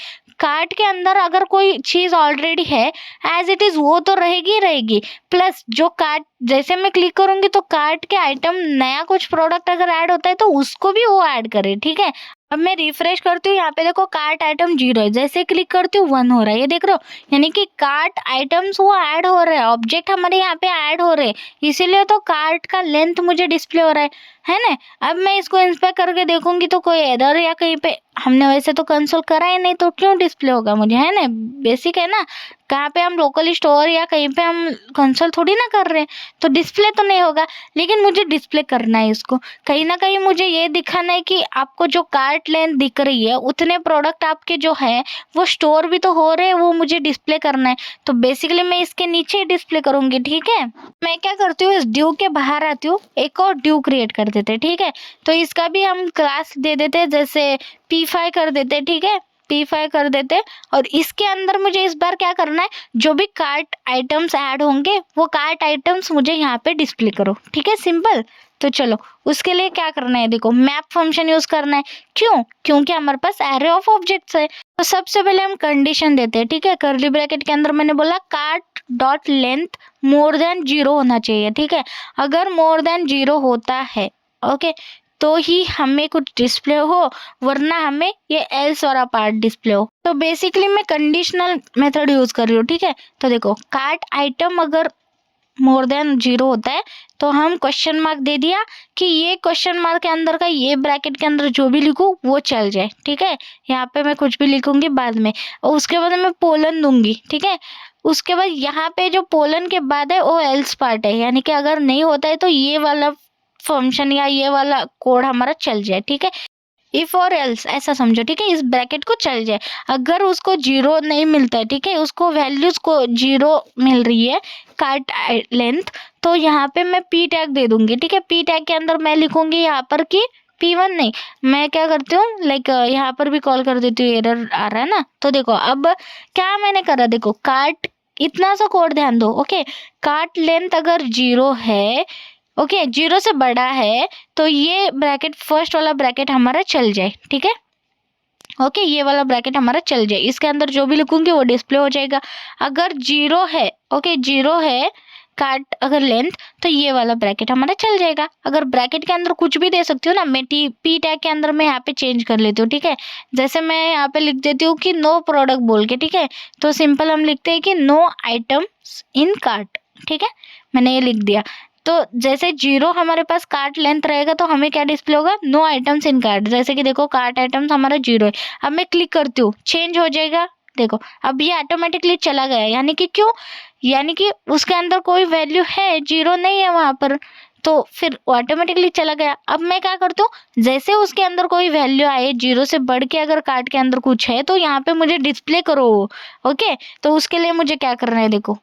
कार्ट के अंदर अगर कोई चीज ऑलरेडी है एज इट इज वो तो रहेगी ही रहेगी, प्लस जो कार्ट जैसे मैं क्लिक करूंगी तो कार्ट के आइटम नया कुछ प्रोडक्ट अगर ऐड होता है तो उसको भी वो ऐड करे, ठीक है। अब मैं रिफ्रेश करती हूँ, यहाँ पे देखो कार्ट आइटम 0 है, जैसे क्लिक करती हूँ 1 हो रहा है, ये देख रहे हो, यानी कि कार्ट आइटम्स वो ऐड हो रहे हैं, ऑब्जेक्ट हमारे यहाँ पे ऐड हो रहे हैं, इसीलिए तो कार्ट का लेंथ मुझे डिस्प्ले हो रहा है ना। अब मैं इसको इंस्पेक्ट करके देखूंगी तो कोई एरर या कहीं पे, हमने वैसे तो कंसोल करा ही नहीं तो क्यों डिस्प्ले होगा मुझे, है ना। बेसिक है ना, कहाँ पे हम लोकली स्टोर या कहीं पे हम कंसोल थोड़ी ना कर रहे हैं, तो डिस्प्ले तो नहीं होगा, लेकिन मुझे डिस्प्ले करना है इसको। कहीं ना कहीं मुझे ये दिखाना है कि आपको जो कार्ट लेंथ दिख रही है उतने प्रोडक्ट आपके जो है वो स्टोर भी तो हो रहे हैं, वो मुझे डिस्प्ले करना है। तो बेसिकली मैं इसके नीचे ही डिस्प्ले करूंगी, ठीक है। मैं क्या करती हूँ, इस ड्यू के बाहर आती हूँ, एक और ड्यू क्रिएट कर देते हैं, ठीक है। तो इसका भी हम क्लास दे देते हैं, जैसे P5 कर देते हैं, ठीक है, P5 कर देते। और इसके अंदर मुझे इस बार क्या करना है, जो भी कार्ट आइटम्स ऐड होंगे वो कार्ट आइटम्स मुझे यहाँ पे डिस्प्ले करो, ठीक है, सिंपल। तो चलो उसके लिए क्या करना है, देखो मैप फंक्शन यूज करना है, क्यों, क्योंकि हमारे पास एरे ऑफ ऑब्जेक्ट्स है। तो सबसे पहले हम कंडीशन देते हैं, ठीक है। करली ब्रैकेट के अंदर मैंने बोला cart dot length more than 0 होना चाहिए, ठीक है। अगर मोर देन 0 होता है, ओके, तो ही हमें कुछ डिस्प्ले हो, वरना हमें ये एल्स वाला पार्ट डिस्प्ले हो। तो बेसिकली मैं कंडीशनल मेथड यूज कर रही हूँ, ठीक है। तो देखो कार्ट आइटम अगर मोर देन 0 होता है तो हम क्वेश्चन मार्क दे दिया कि ये क्वेश्चन मार्क के अंदर का ये ब्रैकेट के अंदर जो भी लिखूं वो चल जाए, ठीक है। यहाँ पे मैं कुछ भी लिखूंगी बाद में, और उसके बाद मैं पोलन दूंगी, ठीक है। उसके बाद यहाँ पे जो पोलन के बाद है वो एल्स पार्ट है, यानी कि अगर नहीं होता है तो ये वाला फंक्शन या ये वाला कोड हमारा चल जाए, ठीक है। इफ और एल्स ऐसा समझो, ठीक है। इस ब्रैकेट को चल जाए, अगर उसको 0 नहीं मिलता है, ठीक है, उसको वैल्यूज को 0 मिल रही है कार्ट लेंथ, तो यहाँ पे मैं पी टैग दे दूंगी, ठीक है। पी टैग के अंदर मैं लिखूंगी यहाँ पर कि P1 नहीं, मैं क्या करती हूँ लाइक यहाँ पर भी कॉल कर देती हूँ, एरर आ रहा है ना। तो देखो अब क्या मैंने करा, देखो कार्ट इतना सा कोड ध्यान दो, ओके। कार्ट लेंथ अगर 0 है, ओके, 0 से बड़ा है, तो ये ब्रैकेट फर्स्ट वाला ब्रैकेट हमारा चल जाए, ठीक है। ओके, ये वाला ब्रैकेट हमारा चल जाए, इसके अंदर जो भी लिखूंगी वो डिस्प्ले हो जाएगा। अगर 0 है, ओके, 0 है कार्ट अगर लेंथ, तो ये वाला ब्रैकेट हमारा चल जाएगा। अगर ब्रैकेट के अंदर कुछ भी दे सकती हूँ ना, मैं पी टैग के अंदर मैं यहाँ पे चेंज कर लेती हूँ, ठीक है। जैसे मैं यहाँ पे लिख देती हूँ कि नो प्रोडक्ट बोल के, ठीक है। तो सिंपल हम लिखते हैं कि नो आइटम्स इन कार्ट, ठीक है। मैंने ये लिख दिया। तो जैसे 0 हमारे पास कार्ट लेंथ रहेगा तो हमें क्या डिस्प्ले होगा, नो आइटम्स इन कार्ट। जैसे कि देखो कार्ट आइटम्स हमारा 0 है, अब मैं क्लिक करती हूँ, चेंज हो जाएगा। देखो अब ये ऑटोमेटिकली चला गया, यानी कि क्यों, यानी कि उसके अंदर कोई वैल्यू है, 0 नहीं है वहां पर, तो फिर ऑटोमेटिकली चला गया। अब मैं क्या करती हूँ, जैसे उसके अंदर कोई वैल्यू आए 0 से बढ़ के, अगर कार्ट के अंदर कुछ है तो यहाँ पे मुझे डिस्प्ले करो, ओके। तो उसके लिए मुझे क्या करना है, देखो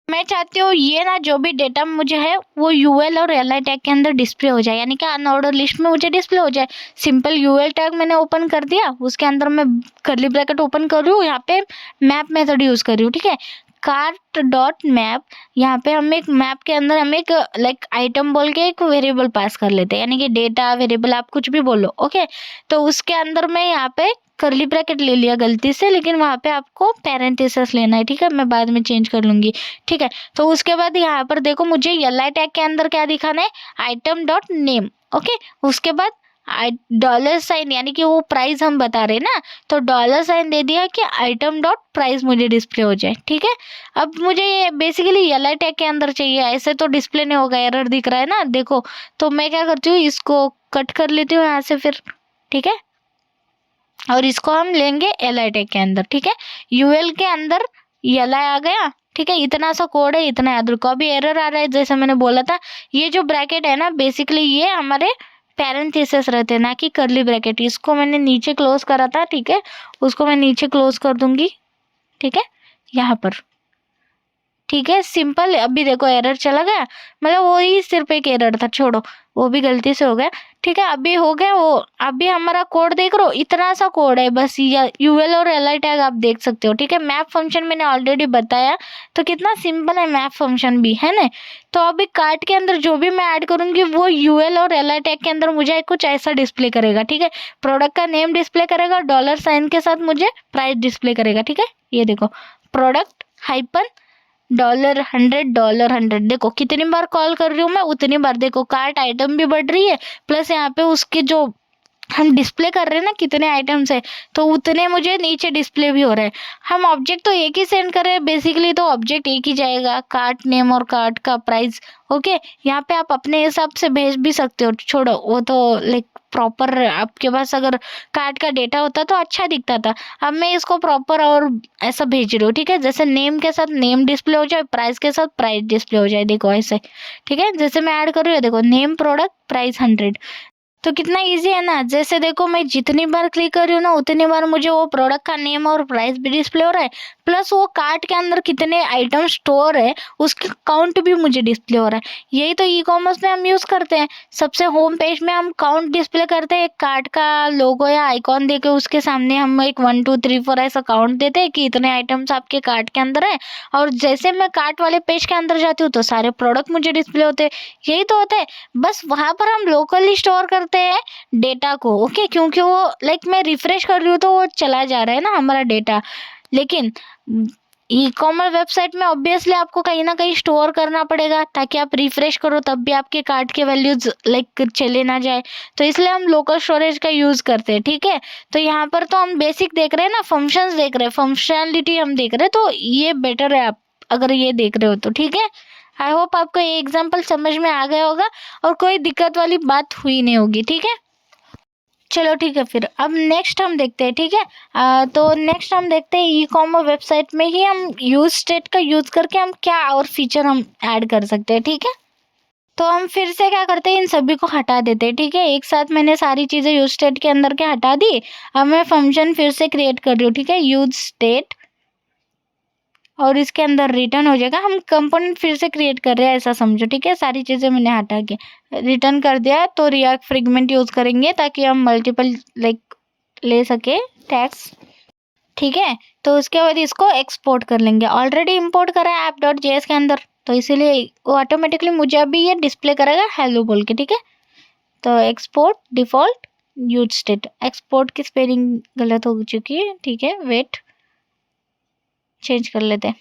मैं चाहती हूँ ये ना जो भी डेटा मुझे है वो यूएल और एलआई टैग के अंदर डिस्प्ले हो जाए, यानी कि अनऑर्डर लिस्ट में मुझे डिस्प्ले हो जाए। सिंपल यूएल टैग मैंने ओपन कर दिया, उसके अंदर मैं कर्ली ब्रैकेट ओपन कर रही हूँ, यहाँ पे मैप मेथड यूज कर रही हूँ, ठीक है। कार्ट डॉट मैप, यहाँ पे हम एक मैप के अंदर हम एक लाइक आइटम बोल के एक वेरिएबल पास कर लेते हैं, यानी कि डेटा वेरिएबल आप कुछ भी बोलो, ओके। तो उसके अंदर मैं यहाँ पे कर्ली ब्रैकेट ले लिया गलती से, लेकिन वहाँ पे आपको पैरेंथेसिस लेना है, ठीक है। मैं बाद में चेंज कर लूंगी, ठीक है। तो उसके बाद यहाँ पर देखो मुझे एलआई टैग के अंदर क्या दिखाना है, आइटम डॉट नेम, ओके। उसके बाद डॉलर साइन, यानी कि वो प्राइस हम बता रहे हैं ना, तो डॉलर साइन दे दिया कि आइटम डॉट प्राइस मुझे डिस्प्ले हो जाए, ठीक है। अब मुझे ये बेसिकली एलआई टैग के अंदर चाहिए, ऐसे तो डिस्प्ले नहीं होगा, एरर दिख रहा है ना, देखो। तो मैं क्या करती हूँ, इसको कट कर लेती हूँ यहाँ से फिर, ठीक है। और इसको हम लेंगे एलआई टैग के अंदर, ठीक है। यूएल के अंदर एलआई आ गया, ठीक है। इतना सा कोड है, इतना याद रखो। अभी एरर आ रहा है, जैसे मैंने बोला था, ये जो ब्रैकेट है ना बेसिकली ये हमारे पैरेंथेसिस रहते हैं, ना कि कर्ली ब्रैकेट। इसको मैंने नीचे क्लोज करा था, ठीक है, उसको मैं नीचे क्लोज कर दूंगी, ठीक है, यहाँ पर, ठीक है। सिंपल, अभी देखो एरर चला गया, मतलब वो ही सिर्फ एक एरर था, छोड़ो, वो भी गलती से हो गया, ठीक है। अभी हो गया वो, अभी हमारा कोड देख रहे हो, इतना सा कोड है बस, यूएल और एलआई टैग आप देख सकते हो, ठीक है। मैप फंक्शन मैंने ऑलरेडी बताया, तो कितना सिंपल है मैप फंक्शन भी, है ना। तो अभी कार्ट के अंदर जो भी मैं ऐड करूंगी वो यूएल और एलआई टैग के अंदर मुझे कुछ ऐसा डिस्प्ले करेगा, ठीक है। प्रोडक्ट का नेम डिस्प्ले करेगा, डॉलर साइन के साथ मुझे प्राइस डिस्प्ले करेगा, ठीक है। ये देखो प्रोडक्ट हाइपन $100 देखो कितनी बार कॉल कर रही हूँ मैं, उतनी बार देखो कार्ट आइटम भी बढ़ रही है, प्लस यहाँ पे उसके जो हम डिस्प्ले कर रहे हैं ना कितने आइटम्स है, तो उतने मुझे नीचे डिस्प्ले भी हो रहे हैं। हम ऑब्जेक्ट तो एक ही सेंड कर रहे हैं बेसिकली, तो ऑब्जेक्ट एक ही जाएगा, कार्ट नेम और कार्ट का प्राइस, ओके। यहाँ पे आप अपने हिसाब से भेज भी सकते हो, छोड़ो वो तो लाइक प्रॉपर आपके पास अगर कार्ट का डेटा होता तो अच्छा दिखता था। अब मैं इसको प्रॉपर और ऐसा भेज रही हूँ, ठीक है। जैसे नेम के साथ नेम डिस्प्ले हो जाए, प्राइस के साथ प्राइस डिस्प्ले हो जाए, देखो ऐसे, ठीक है। जैसे मैं ऐड कर रही हूँ, देखो नेम प्रोडक्ट प्राइस 100, तो कितना इजी है ना। जैसे देखो मैं जितनी बार क्लिक कर रही हूँ ना उतनी बार मुझे वो प्रोडक्ट का नेम और प्राइस भी डिस्प्ले हो रहा है, प्लस वो कार्ट के अंदर कितने आइटम स्टोर है उसकी काउंट भी मुझे डिस्प्ले हो रहा है। यही तो ई कॉमर्स में हम यूज करते हैं, सबसे होम पेज में हम काउंट डिस्प्ले करते हैं, एक कार्ट का लोगो या आइकॉन देके उसके सामने हम एक 1 2 3 4 ऐसा काउंट देते हैं कि इतने आइटम्स आपके कार्ट के अंदर है, और जैसे मैं कार्ट वाले पेज के अंदर जाती हूँ तो सारे प्रोडक्ट मुझे डिस्प्ले होते हैं। यही तो होता है, बस वहां पर हम लोकली स्टोर करते हैं डेटा को, ओके। क्योंकि वो लाइक मैं रिफ्रेश कर रही हूँ तो वो चला जा रहा है ना हमारा डेटा, लेकिन ई कॉमर्स वेबसाइट में ऑब्वियसली आपको कहीं ना कहीं स्टोर करना पड़ेगा ताकि आप रिफ्रेश करो तब भी आपके कार्ड के वैल्यूज लाइक चले ना जाए, तो इसलिए हम लोकल स्टोरेज का यूज करते हैं। ठीक है, तो यहाँ पर तो हम बेसिक देख रहे हैं ना, फंक्शंस देख रहे हैं, फंक्शनलिटी हम देख रहे हैं, तो ये बेटर है आप अगर ये देख रहे हो तो। ठीक है, आई होप आपको ये एग्जाम्पल समझ में आ गया होगा और कोई दिक्कत वाली बात हुई नहीं होगी। ठीक है, चलो ठीक है, फिर अब नेक्स्ट हम देखते हैं। ठीक है, तो नेक्स्ट हम देखते हैं ई कॉमर्स वेबसाइट में ही हम यूज स्टेट का यूज करके हम क्या और फीचर हम ऐड कर सकते हैं। ठीक है, तो हम फिर से क्या करते हैं, इन सभी को हटा देते हैं। ठीक है, एक साथ मैंने सारी चीजें यूज स्टेट के अंदर के हटा दी। अब मैं फंक्शन फिर से क्रिएट कर रही हूँ। ठीक है, यूज स्टेट और इसके अंदर रिटर्न हो जाएगा। हम कंपोनेंट फिर से क्रिएट कर रहे हैं ऐसा समझो। ठीक है, सारी चीज़ें मैंने हटा के रिटर्न कर दिया, तो रिएक्ट फ्रेगमेंट यूज़ करेंगे ताकि हम मल्टीपल लाइक ले सके टैग्स। ठीक है, तो उसके बाद इसको एक्सपोर्ट कर लेंगे। ऑलरेडी इंपोर्ट करा है app.js के अंदर, तो इसीलिए वो ऑटोमेटिकली मुझे अभी ये डिस्प्ले करेगा हेलो बोल के। ठीक है, तो export default use state, export की स्पेलिंग गलत हो चुकी है। ठीक है, वेट चेंज कर लेते हैं।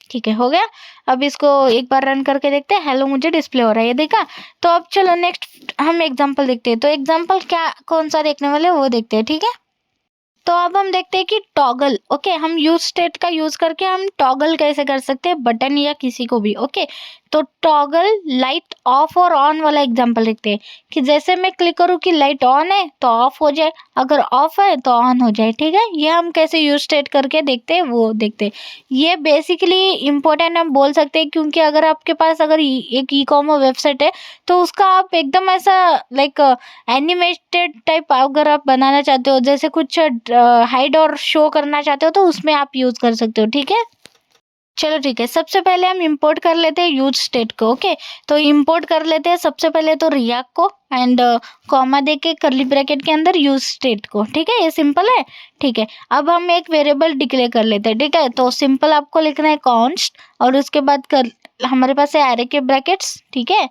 ठीक है, हो गया। अब इसको एक बार रन करके देखते हैं। हेलो मुझे डिस्प्ले हो रहा है, ये देखा। तो अब चलो नेक्स्ट हम एग्जांपल देखते हैं। तो एग्जांपल क्या कौन सा देखने वाले वो देखते हैं। ठीक है, तो अब हम देखते हैं कि टॉगल, ओके, हम यूज स्टेट का यूज करके हम टॉगल कैसे कर सकते हैं बटन या किसी को भी। ओके, तो टॉगल लाइट ऑफ और ऑन वाला एग्जांपल देखते हैं कि जैसे मैं क्लिक करूँ कि लाइट ऑन है तो ऑफ हो जाए, अगर ऑफ है तो ऑन हो जाए। ठीक है, ये हम कैसे यूज स्टेट करके देखते हैं वो देखते हैं। ये बेसिकली इम्पोर्टेंट हम बोल सकते हैं क्योंकि अगर आपके पास अगर एक ई कॉमर्स वेबसाइट है तो उसका आप एकदम ऐसा लाइक एनिमेटेड टाइप अगर आप बनाना चाहते हो, जैसे कुछ हाइड और शो करना चाहते हो, तो उसमें आप यूज कर सकते हो। ठीक है, चलो ठीक है, सबसे पहले हम इंपोर्ट कर लेते हैं यूज स्टेट को। ओके, तो इंपोर्ट कर लेते हैं सबसे पहले तो रिएक्ट को एंड कॉमा दे के करली ब्रैकेट के अंदर यूज स्टेट को। ठीक है, ये सिंपल है। ठीक है, अब हम एक वेरिएबल डिक्लेयर कर लेते हैं। ठीक है, तो सिंपल आपको लिखना है कॉन्स्ट और उसके बाद कर हमारे पास है एरे के ब्रैकेट्स। ठीक है,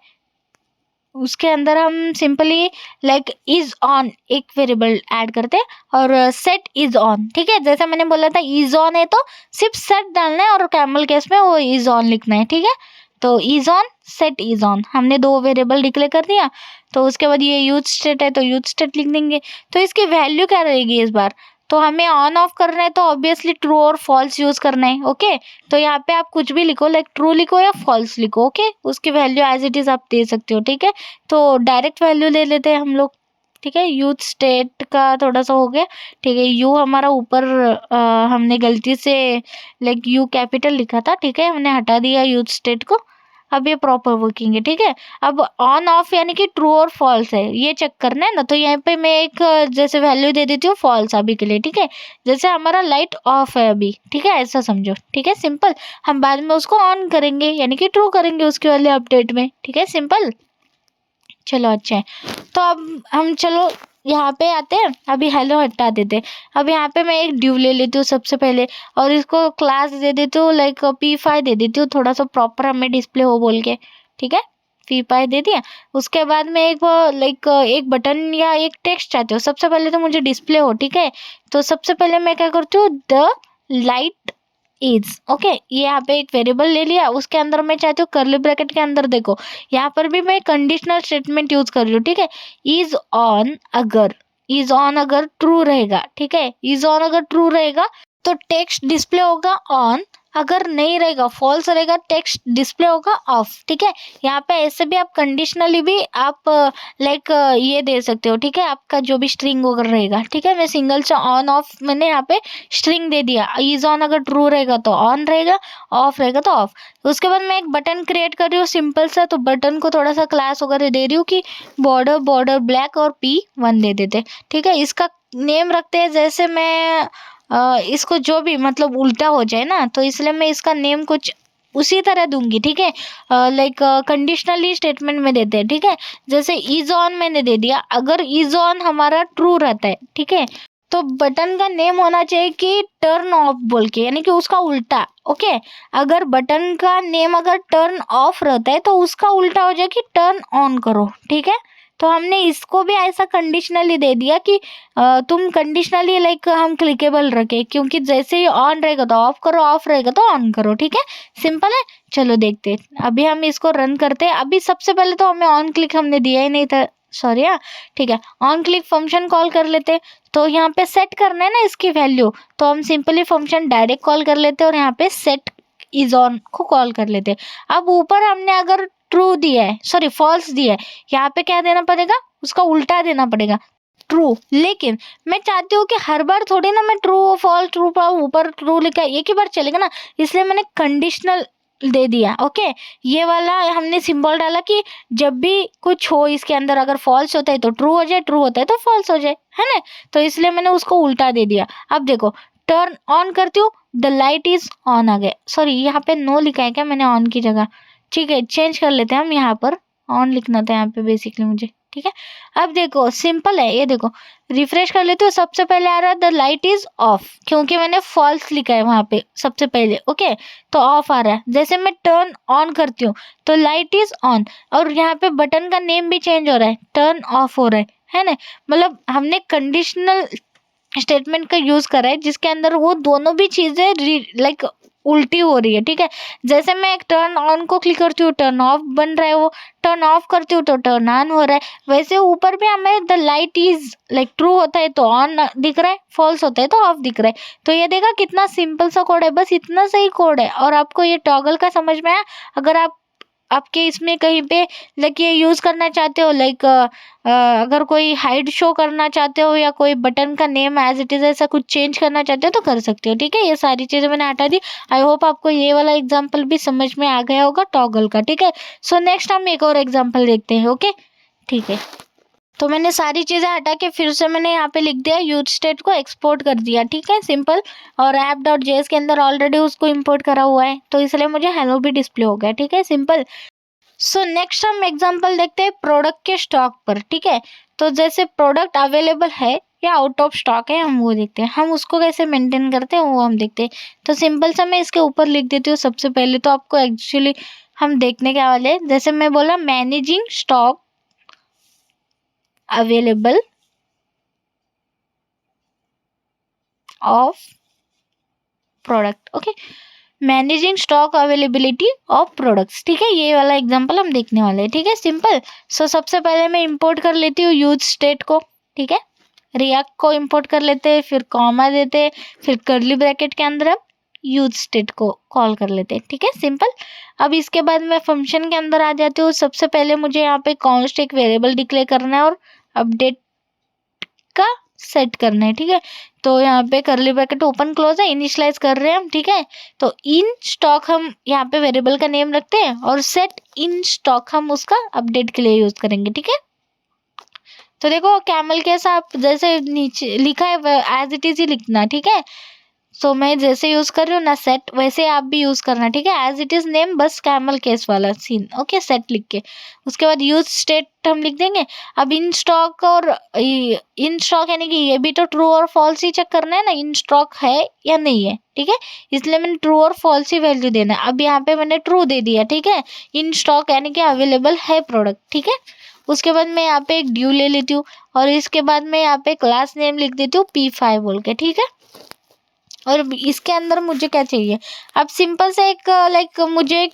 उसके अंदर हम सिंपली लाइक इज ऑन एक वेरिएबल ऐड करते हैं और सेट इज ऑन। ठीक है, जैसा मैंने बोला था इज ऑन है तो सिर्फ सेट डालना है और कैमल केस में वो इज ऑन लिखना है। ठीक है, तो is on set is on हमने दो वेरिएबल डिक्लेयर कर दिया। तो उसके बाद ये यूज स्टेट है तो यूज स्टेट लिख देंगे। तो इसकी वैल्यू क्या रहेगी इस बार, तो हमें ऑन ऑफ करना है तो ऑब्वियसली ट्रू और फॉल्स यूज करना है। ओके, तो यहाँ पे आप कुछ भी लिखो, लाइक ट्रू लिखो या फॉल्स लिखो। ओके, उसकी वैल्यू एज इट इज आप दे सकते हो। ठीक है, तो डायरेक्ट वैल्यू ले लेते हैं हम लोग। ठीक है, यूथ स्टेट का थोड़ा सा हो गया। ठीक है, यू हमारा ऊपर हमने गलती से लाइक यू कैपिटल लिखा था। ठीक है, हमने हटा दिया यूथ स्टेट को। अब ये प्रॉपर वर्किंग है। ठीक है, अब ऑन ऑफ यानी कि ट्रू और फॉल्स है ये चेक करना है ना, तो यहाँ पे मैं एक जैसे वैल्यू दे देती हूँ फॉल्स अभी के लिए। ठीक है, जैसे हमारा लाइट ऑफ है अभी। ठीक है, ऐसा समझो। ठीक है, सिंपल। हम बाद में उसको ऑन करेंगे यानी कि ट्रू करेंगे उसके वाले अपडेट में। ठीक है, सिंपल। चलो अच्छा है, तो अब हम चलो यहाँ पे आते हैं। अभी हेलो हटा देते हैं। अब यहाँ पे मैं एक ड्यू ले लेती हूँ सबसे पहले और इसको क्लास दे देती हूँ लाइक p5 दे देती हूँ, थोड़ा सा प्रॉपर हमें डिस्प्ले हो बोल के। ठीक है, p5 दे दिया। उसके बाद में एक लाइक एक बटन या एक टेक्स्ट चाहती हूँ। सबसे पहले तो मुझे डिस्प्ले हो। ठीक है, तो सबसे पहले मैं क्या करती हूँ, द लाइट इज। ओके, ये यहाँ पे एक वेरिएबल ले लिया, उसके अंदर मैं चाहती हूँ करली ब्रैकेट के अंदर देखो यहाँ पर भी मैं कंडीशनल स्टेटमेंट यूज कर रही हूँ। ठीक है, इज ऑन अगर ट्रू रहेगा। ठीक है, इज ऑन अगर ट्रू रहेगा तो टेक्स्ट डिस्प्ले होगा ऑन, अगर नहीं रहेगा फॉल्स रहेगा टेक्स्ट डिस्प्ले होगा ऑफ। ठीक है, यहाँ पे ऐसे भी आप कंडीशनली भी आप लाइक ये दे सकते हो। ठीक है, आपका जो भी स्ट्रिंग अगर रहेगा। ठीक है, मैं सिंगल से ऑन ऑफ मैंने यहाँ पे स्ट्रिंग दे दिया। इज ऑन अगर ट्रू रहेगा तो ऑन रहेगा, ऑफ रहेगा तो ऑफ। उसके बाद मैं एक बटन क्रिएट कर रही हूँ सिंपल सा, तो बटन को थोड़ा सा क्लास वगैरह दे रही हूँ कि बॉर्डर ब्लैक और p1 दे देते। ठीक है, इसका नेम रखते हैं जैसे मैं इसको जो भी मतलब उल्टा हो जाए ना, तो इसलिए मैं इसका नेम कुछ उसी तरह दूंगी। ठीक है, लाइक कंडीशनली स्टेटमेंट में देते हैं। ठीक है, जैसे इज ऑन मैंने दे दिया, अगर इज ऑन हमारा ट्रू रहता है। ठीक है, तो बटन का नेम होना चाहिए कि टर्न ऑफ बोल के, यानी कि उसका उल्टा। ओके, अगर बटन का नेम अगर टर्न ऑफ रहता है तो उसका उल्टा हो जाए कि टर्न ऑन करो। ठीक है, तो हमने इसको भी ऐसा कंडीशनली दे दिया कि तुम कंडीशनली लाइक हम क्लिकेबल रखे, क्योंकि जैसे ही ऑन रहेगा तो ऑफ करो, ऑफ रहेगा तो ऑन करो, ठीक है, सिंपल है। चलो देखते हैं, अभी हम इसको रन करते हैं। अभी सबसे पहले तो हमें ऑन क्लिक हमने दिया ही नहीं था, सॉरी हाँ, ठीक है, ऑन क्लिक फंक्शन कॉल कर लेते। तो यहाँ पे सेट करना है ना इसकी वैल्यू, तो हम सिंपली फंक्शन डायरेक्ट कॉल कर लेते और यहाँ पे सेट इज ऑन को कॉल कर लेते। अब ऊपर हमने अगर ट्रू दिया है, सॉरी फॉल्स दिया है, यहाँ पे क्या देना पड़ेगा, उसका उल्टा देना पड़ेगा, ट्रू। लेकिन मैं चाहती हूँ कि हर बार थोड़ी ना मैं ट्रू फॉल्स ट्रू ऊपर ट्रू लिखा एक ही बार चलेगा ना, इसलिए मैंने कंडीशनल दे दिया। ओके, ये वाला हमने सिंबल डाला कि जब भी कुछ हो इसके अंदर, अगर फॉल्स होता है तो ट्रू हो जाए, ट्रू होता है तो फॉल्स हो जाए, है ना, तो इसलिए मैंने उसको उल्टा दे दिया। अब देखो टर्न ऑन करती हूँ, द लाइट इज ऑन आ गया, सॉरी यहाँ पे नो लिखा है क्या मैंने ऑन की जगह, ठीक है चेंज कर लेते हैं हम, यहाँ पर ऑन लिखना था यहाँ पे बेसिकली मुझे, ठीक है। अब देखो सिंपल है, ये देखो रिफ्रेश कर लेते हो, सबसे पहले आ रहा है द लाइट इज ऑफ, क्योंकि मैंने फॉल्स लिखा है वहां पे सबसे पहले, ओके, तो ऑफ आ रहा है। जैसे मैं टर्न ऑन करती हूँ तो लाइट इज ऑन, और यहाँ पे बटन का नेम भी चेंज हो रहा है, टर्न ऑफ हो रहा है ना, मतलब हमने कंडीशनल स्टेटमेंट का यूज करा है जिसके अंदर वो दोनों भी चीजें लाइक उल्टी हो रही है, ठीक है। जैसे मैं एक टर्न ऑन को क्लिक करती हूँ टर्न ऑफ बन रहा है, वो टर्न ऑफ करती हूँ तो टर्न ऑन हो रहा है। वैसे ऊपर भी हमें the light is like true होता है तो ऑन दिख रहा है, फॉल्स होता है तो ऑफ दिख रहा है। तो ये देखा कितना सिंपल सा कोड है, बस इतना सही कोड है। और आपको ये टॉगल का समझ में आया? अगर आपके इसमें कहीं पे लाइक ये यूज करना चाहते हो, लाइक अगर कोई हाइड शो करना चाहते हो या कोई बटन का नेम एज इट इज ऐसा कुछ चेंज करना चाहते हो तो कर सकते हो, ठीक है। ये सारी चीजें मैंने हटा दी। आई होप आपको ये वाला एग्जांपल भी समझ में आ गया होगा टॉगल का, ठीक है। सो नेक्स्ट हम एक और एग्जांपल देखते हैं, ओके, ठीक है। तो मैंने सारी चीज़ें हटा के फिर से मैंने यहाँ पे लिख दिया, यूज स्टेट को एक्सपोर्ट कर दिया, ठीक है, सिंपल। और app.js के अंदर ऑलरेडी उसको इंपोर्ट करा हुआ है तो इसलिए मुझे हेलो भी डिस्प्ले हो गया, ठीक है, सिंपल। सो नेक्स्ट हम एग्जांपल देखते हैं प्रोडक्ट के स्टॉक पर, ठीक है। तो जैसे प्रोडक्ट अवेलेबल है या आउट ऑफ स्टॉक है, हम वो देखते हैं। हम उसको कैसे मेंटेन करते हैं वो हम देखते हैं। तो सिंपल सा मैं इसके ऊपर लिख देती हूँ सबसे पहले, तो आपको एक्चुअली हम देखने के वाले हैं। जैसे मैं बोला managing stock available of product, okay, managing stock availability of products, ठीक है। ये वाला एग्जांपल हम देखने वाले हैं, ठीक है, सिंपल। सो सबसे पहले मैं इंपोर्ट कर लेती हूँ यूज स्टेट को, ठीक है, रिएक्ट को इंपोर्ट कर लेते हैं, फिर कॉमा देते हैं, फिर कर्ली ब्रैकेट के अंदर हम यूज स्टेट को कॉल कर लेते हैं, ठीक है, सिंपल। अब इसके बाद मैं फंक्शन के अंदर आ जाती हूँ। सबसे पहले मुझे यहाँ पे कॉन्स्ट एक वेरिएबल डिक्लेयर करना है और अपडेट का सेट करना है, ठीक है। तो यहाँ पे करली ब्रैकेट ओपन क्लोज है, इनिशियलाइज कर रहे हैं हम, ठीक है। तो इन स्टॉक हम यहाँ पे वेरिएबल का नेम रखते हैं और सेट इन स्टॉक हम उसका अपडेट के लिए यूज करेंगे, ठीक है। तो देखो कैमल के साथ जैसे नीचे लिखा है एज इट इज ही लिखना, ठीक है। सो मैं जैसे यूज कर रही हूँ ना सेट, वैसे आप भी यूज करना, ठीक है, एज इट इज नेम, बस कैमल केस वाला सीन, ओके, सेट लिख के उसके बाद यूज स्टेट हम लिख देंगे। अब इन स्टॉक और इन स्टॉक यानी कि ये भी तो ट्रू और फॉल्स ही चेक करना है ना, इन स्टॉक है या नहीं है, ठीक है, इसलिए मैंने ट्रू और फॉल्स ही वैल्यू देना है। अब यहाँ पे मैंने ट्रू दे दिया, ठीक है, इन स्टॉक यानी कि अवेलेबल है प्रोडक्ट, ठीक है। उसके बाद मैं यहाँ पे एक ड्यू ले लेती हूँ और इसके बाद मैं यहाँ पे क्लास नेम लिख देती हूँ P5 बोल के, ठीक है। और इसके अंदर मुझे क्या चाहिए, अब सिंपल से एक लाइक मुझे एक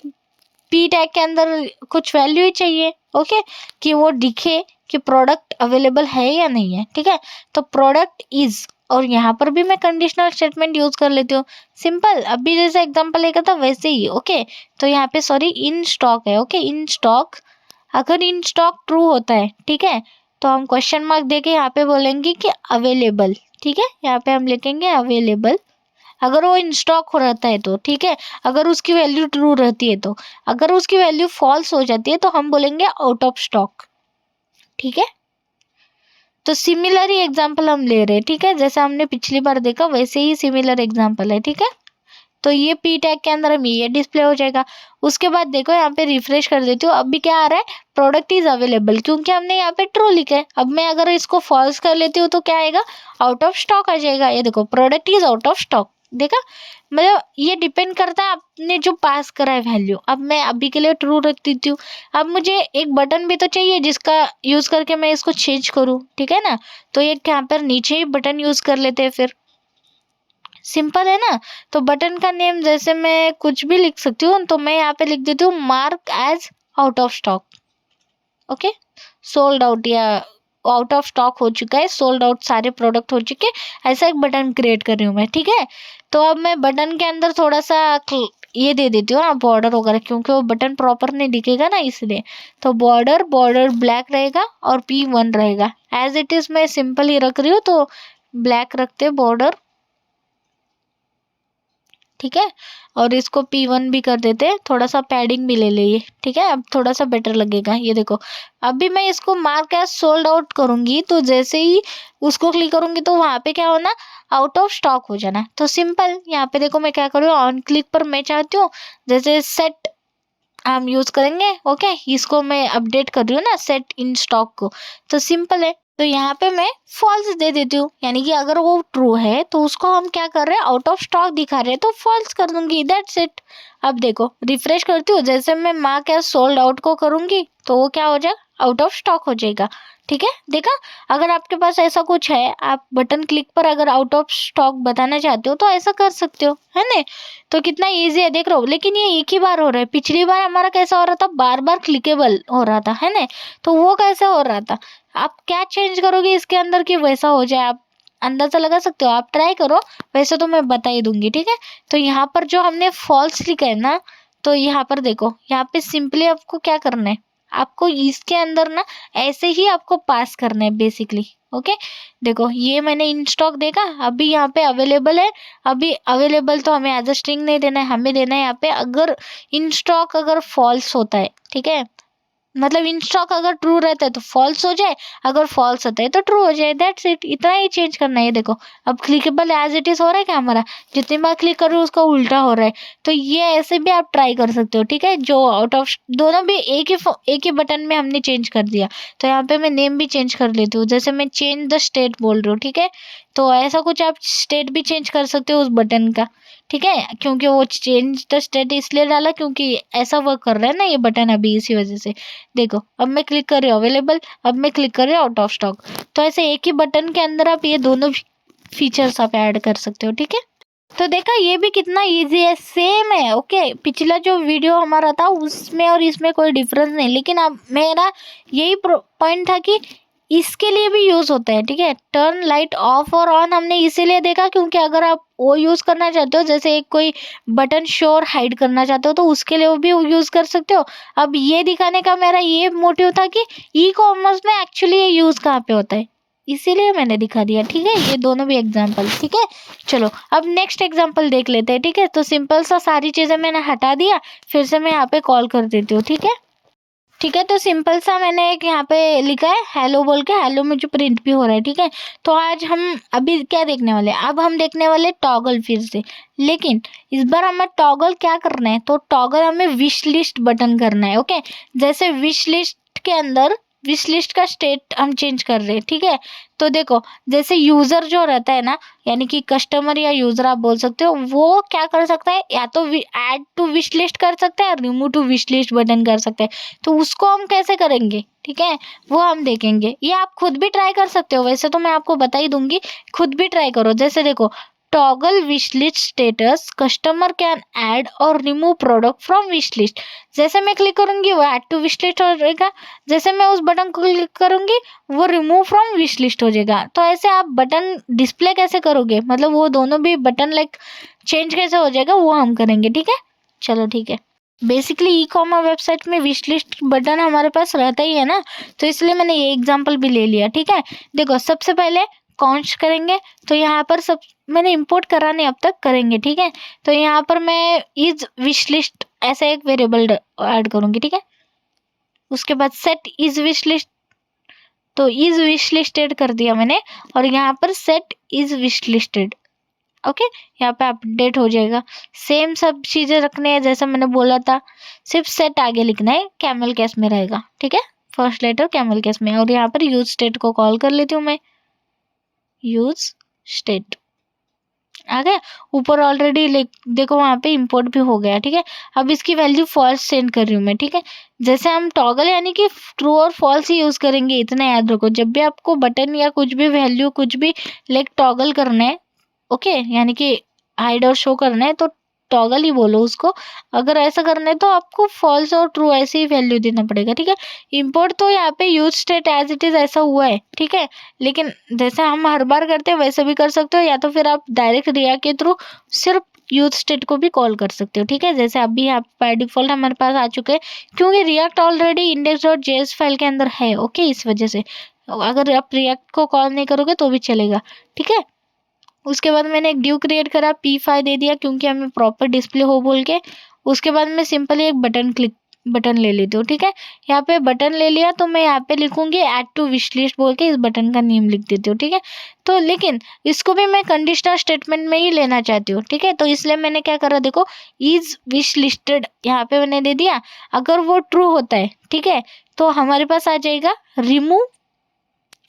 पी टैग के अंदर कुछ वैल्यू ही चाहिए, ओके, कि वो दिखे कि प्रोडक्ट अवेलेबल है या नहीं है, ठीक है। तो प्रोडक्ट इज, और यहाँ पर भी मैं कंडीशनल स्टेटमेंट यूज कर लेती हूँ, सिंपल। अभी जैसे एग्जांपल लेगा था वैसे ही, ओके। तो यहाँ पे सॉरी इन स्टॉक है, ओके, इन स्टॉक, अगर इन स्टॉक ट्रू होता है, ठीक है, तो हम क्वेश्चन मार्क देके यहाँ पे बोलेंगे कि अवेलेबल, ठीक है, यहाँ पे हम लिखेंगे अवेलेबल अगर वो इन स्टॉक हो रहता है तो, ठीक है, अगर उसकी वैल्यू ट्रू रहती है तो। अगर उसकी वैल्यू फॉल्स हो जाती है तो हम बोलेंगे आउट ऑफ स्टॉक, ठीक है। तो सिमिलर ही एग्जांपल हम ले रहे हैं, ठीक है, जैसा हमने पिछली बार देखा वैसे ही सिमिलर एग्जांपल है, ठीक है। तो ये पी टैग के अंदर हम ये डिस्प्ले हो जाएगा। उसके बाद देखो यहाँ पे रिफ्रेश कर देती हूँ, अब भी क्या आ रहा है, प्रोडक्ट इज अवेलेबल, क्योंकि हमने यहाँ पे ट्रू लिखा है। अब मैं अगर इसको फॉल्स कर लेती हूँ तो क्या आएगा, आउट ऑफ स्टॉक आ जाएगा। ये देखो product is out of stock, देखा, मतलब ये डिपेंड करता है आपने जो पास करा है वैल्यू। अब मैं अभी के लिए ट्रू रख देती हूँ। अब मुझे एक बटन भी तो चाहिए जिसका यूज करके मैं इसको चेंज करूँ, ठीक है ना। तो एक यहाँ पर नीचे ही बटन यूज कर लेते हैं फिर, सिंपल है ना। तो बटन का नेम जैसे मैं कुछ भी लिख सकती हूँ, तो मैं यहाँ पे लिख देती हूँ mark as out of stock. Okay, sold out या आउट ऑफ स्टॉक हो चुका है, सोल्ड आउट सारे प्रोडक्ट हो चुके हैं, ऐसा एक बटन क्रिएट कर रही हूँ मैं, ठीक है। तो अब मैं बटन के अंदर थोड़ा सा ये दे देती हूँ ना बॉर्डर वगैरह, क्योंकि वो बटन प्रॉपर नहीं दिखेगा ना इसलिए। तो बॉर्डर बॉर्डर ब्लैक रहेगा और P1 रहेगा। एज इट इज मैं सिंपल ही रख रही हूँ, तो ब्लैक रखते बॉर्डर, ठीक है। और इसको P1 भी कर देते हैं, थोड़ा सा पैडिंग भी ले लिए, ठीक है। अब थोड़ा सा बेटर लगेगा, ये देखो। अभी मैं इसको मार्क एज सोल्ड आउट करूंगी, तो जैसे ही उसको क्लिक करूंगी तो वहां पे क्या होना, आउट ऑफ स्टॉक हो जाना। तो सिंपल यहाँ पे देखो मैं क्या करूँ, ऑन क्लिक पर मैं चाहती हूँ जैसे सेट हम यूज करेंगे, ओके। इसको मैं अपडेट कर रही हूँ ना सेट इन स्टॉक को, तो सिंपल है। तो यहाँ पे मैं फॉल्स दे देती हूँ, यानी कि अगर वो ट्रू है तो उसको हम क्या कर रहे हैं, आउट ऑफ स्टॉक दिखा रहे हैं तो फॉल्स कर दूंगी, दैट्स इट। अब देखो रिफ्रेश करती हूँ, जैसे मैं मार्क एज सोल्ड आउट को करूंगी तो वो क्या हो जाएगा, आउट ऑफ स्टॉक हो जाएगा, ठीक है। देखा, अगर आपके पास ऐसा कुछ है, आप बटन क्लिक पर अगर आउट ऑफ स्टॉक बताना चाहते हो तो ऐसा कर सकते हो, है ना। तो कितना इजी है देख रहे हो। लेकिन ये एक ही बार हो रहा है, पिछली बार हमारा कैसा हो रहा था, बार बार क्लिकेबल हो रहा था, है ना। तो वो कैसे हो रहा था, आप क्या चेंज करोगे इसके अंदर कि वैसा हो जाए, आप अंदाजा लगा सकते हो, आप ट्राई करो। वैसे तो मैं बता ही दूंगी, ठीक है। तो यहाँ पर जो हमने फॉल्स लिखा है ना, तो यहाँ पर देखो, यहाँ पे सिंपली आपको क्या करना है, आपको इसके अंदर ना ऐसे ही आपको पास करना है बेसिकली, ओके। देखो ये मैंने इन स्टॉक देखा, अभी यहाँ पे अवेलेबल है। अभी अवेलेबल तो हमें एज अ स्ट्रिंग नहीं देना है, हमें देना है यहाँ पे अगर इन स्टॉक अगर फॉल्स होता है, ठीक है। मतलब इन स्टॉक अगर ट्रू रहता है तो फॉल्स हो जाए, अगर फॉल्स होता है तो ट्रू हो जाए, दैट्स इट। इतना ही चेंज करना है। ये देखो अब क्लिकेबल एज इट इज हो रहा है क्या हमारा, जितनी बार क्लिक कर रहे हो उसका उल्टा हो रहा है। तो ये ऐसे भी आप ट्राई कर सकते हो, ठीक है। जो आउट ऑफ दोनों भी एक ही बटन में हमने चेंज कर दिया। तो यहाँ पे मैं नेम भी चेंज कर लेती हूँ, जैसे मैं चेंज द स्टेट बोल रही हूँ, ठीक है। तो ऐसा कुछ आप स्टेट भी चेंज कर सकते हो उस बटन का, ठीक है। क्योंकि वो चेंज द स्टेट इसलिए डाला क्योंकि ऐसा वर्क कर रहा है ना ये बटन अभी, इसी वजह से। देखो अब मैं क्लिक कर रही हूँ अवेलेबल, अब मैं क्लिक कर रही हूँ आउट ऑफ स्टॉक। तो ऐसे एक ही बटन के अंदर आप ये दोनों फीचर्स आप ऐड कर सकते हो, ठीक है। तो देखा ये भी कितना इजी है, सेम है, ओके। पिछला जो वीडियो हमारा था उसमें और इसमें कोई डिफरेंस नहीं, लेकिन अब मेरा यही पॉइंट था कि इसके लिए भी यूज होता है, ठीक है। टर्न लाइट ऑफ और ऑन हमने इसीलिए देखा क्योंकि अगर आप वो यूज करना चाहते हो, जैसे एक कोई बटन शो और हाइड करना चाहते हो तो उसके लिए वो भी यूज कर सकते हो। अब ये दिखाने का मेरा ये मोटिव था कि ई कॉमर्स में एक्चुअली ये यूज कहाँ पे होता है, इसीलिए मैंने दिखा दिया, ठीक है। ये दोनों भी एग्जाम्पल, ठीक है। चलो अब नेक्स्ट एग्जाम्पल देख लेते हैं, ठीक है। तो सिंपल सा सारी चीजें मैंने हटा दिया, फिर से मैं यहाँ पे कॉल कर देती हूँ, ठीक है। ठीक है, तो सिंपल सा मैंने एक यहाँ पे लिखा है हेलो बोल के, हेलो में जो प्रिंट भी हो रहा है, ठीक है। तो आज हम अभी क्या देखने वाले हैं, अब हम देखने वाले टॉगल फिर से। लेकिन इस बार हमें टॉगल क्या करना है, तो टॉगल हमें विश लिस्ट बटन करना है, ओके। जैसे विश लिस्ट के अंदर विश लिस्ट का स्टेट हम चेंज कर रहे हैं, ठीक है। तो देखो जैसे यूजर जो रहता है ना, यानी कि कस्टमर या यूजर आप बोल सकते हो, वो क्या कर सकता है, या तो ऐड टू विश लिस्ट कर सकता है, remove to wish list button कर सकते हैं। तो उसको हम कैसे करेंगे, ठीक है, वो हम देखेंगे। ये आप खुद भी ट्राई कर सकते हो, वैसे तो मैं आपको बता ही दूंगी, खुद भी ट्राई करो। जैसे देखो toggle wish list status, customer can add और remove product from wish list. जैसे मैं क्लिक करूंगी वो ऐड टू विश लिस्ट हो जाएगा, जैसे मैं उस बटन को क्लिक करूंगी वो रिमूव फ्रॉम विश लिस्ट हो जाएगा। तो ऐसे आप बटन डिस्प्ले कैसे करोगे, मतलब वो दोनों भी बटन लाइक चेंज कैसे हो जाएगा वो हम करेंगे, ठीक है। चलो ठीक है। बेसिकली ई कॉमर्स वेबसाइट में विश लिस्ट बटन हमारे पास रहता ही है ना, तो इसलिए मैंने ये एग्जांपल भी ले लिया, ठीक है। देखो सबसे पहले कॉन्स्ट करेंगे, तो यहाँ पर सब मैंने इंपोर्ट करा नहीं अब तक, करेंगे, ठीक है। तो यहाँ पर मैं इज विश लिस्ट ऐसा एक वेरिएबल ऐड करूंगी, ठीक है। उसके बाद सेट इज विश लिस्ट, तो इज विश लिस्टेड कर दिया मैंने, और यहाँ पर set is wish listed, okay. यहाँ पे अपडेट हो जाएगा। सेम सब चीजें रखने हैं जैसा मैंने बोला था, सिर्फ सेट आगे लिखना है, कैमल केस में रहेगा, ठीक है। फर्स्ट लेटर कैमल केस में, और यहाँ पर यूज स्टेट को कॉल कर लेती हूँ मैं, यूज स्टेट, आ गया ऊपर ऑलरेडी, देखो वहाँ पे इंपोर्ट भी हो गया। ठीक है, अब इसकी वैल्यू फॉल्स सेंड कर रही हूँ मैं। ठीक है, जैसे हम टॉगल यानी कि ट्रू और फॉल्स ही यूज करेंगे, इतना याद रखो। जब भी आपको बटन या कुछ भी वैल्यू कुछ भी टॉगल करना है, ओके, यानी कि हाइड और शो करना है तो टॉगल ही बोलो उसको। अगर ऐसा करना है तो आपको फॉल्स और ट्रू ऐसे ही वैल्यू देना पड़ेगा। ठीक है, इंपोर्ट तो यहाँ पे use state as it is ऐसा हुआ है। ठीक है, लेकिन जैसे हम हर बार करते हैं वैसे भी कर सकते हो, या तो फिर आप डायरेक्ट रिया के थ्रू सिर्फ यूज स्टेट को भी कॉल कर सकते हो। ठीक है, जैसे अभी यहाँ बाय डिफॉल्ट हमारे पास आ चुके हैं, क्योंकि रिएक्ट ऑलरेडी index.js फाइल के अंदर है। ओके, इस वजह से अगर आप रिएक्ट को कॉल नहीं करोगे तो भी चलेगा। ठीक है, उसके बाद मैंने एक ड्यू क्रिएट करा, p5 दे दिया क्योंकि हमें प्रॉपर डिस्प्ले हो बोल के। उसके बाद मैं सिंपली एक बटन ले लेती हूँ। ठीक है, यहाँ पे बटन ले लिया तो मैं यहाँ पे लिखूंगी ऐड टू विश लिस्ट बोल के इस बटन का नेम लिख देती हूँ। ठीक है, तो लेकिन इसको भी मैं कंडीशनल स्टेटमेंट में ही लेना चाहती हूँ। ठीक है, तो इसलिए मैंने क्या करा, देखो इज विश लिस्टेड यहाँ पे मैंने दे दिया। अगर वो ट्रू होता है, ठीक है, तो हमारे पास आ जाएगा रिमूव,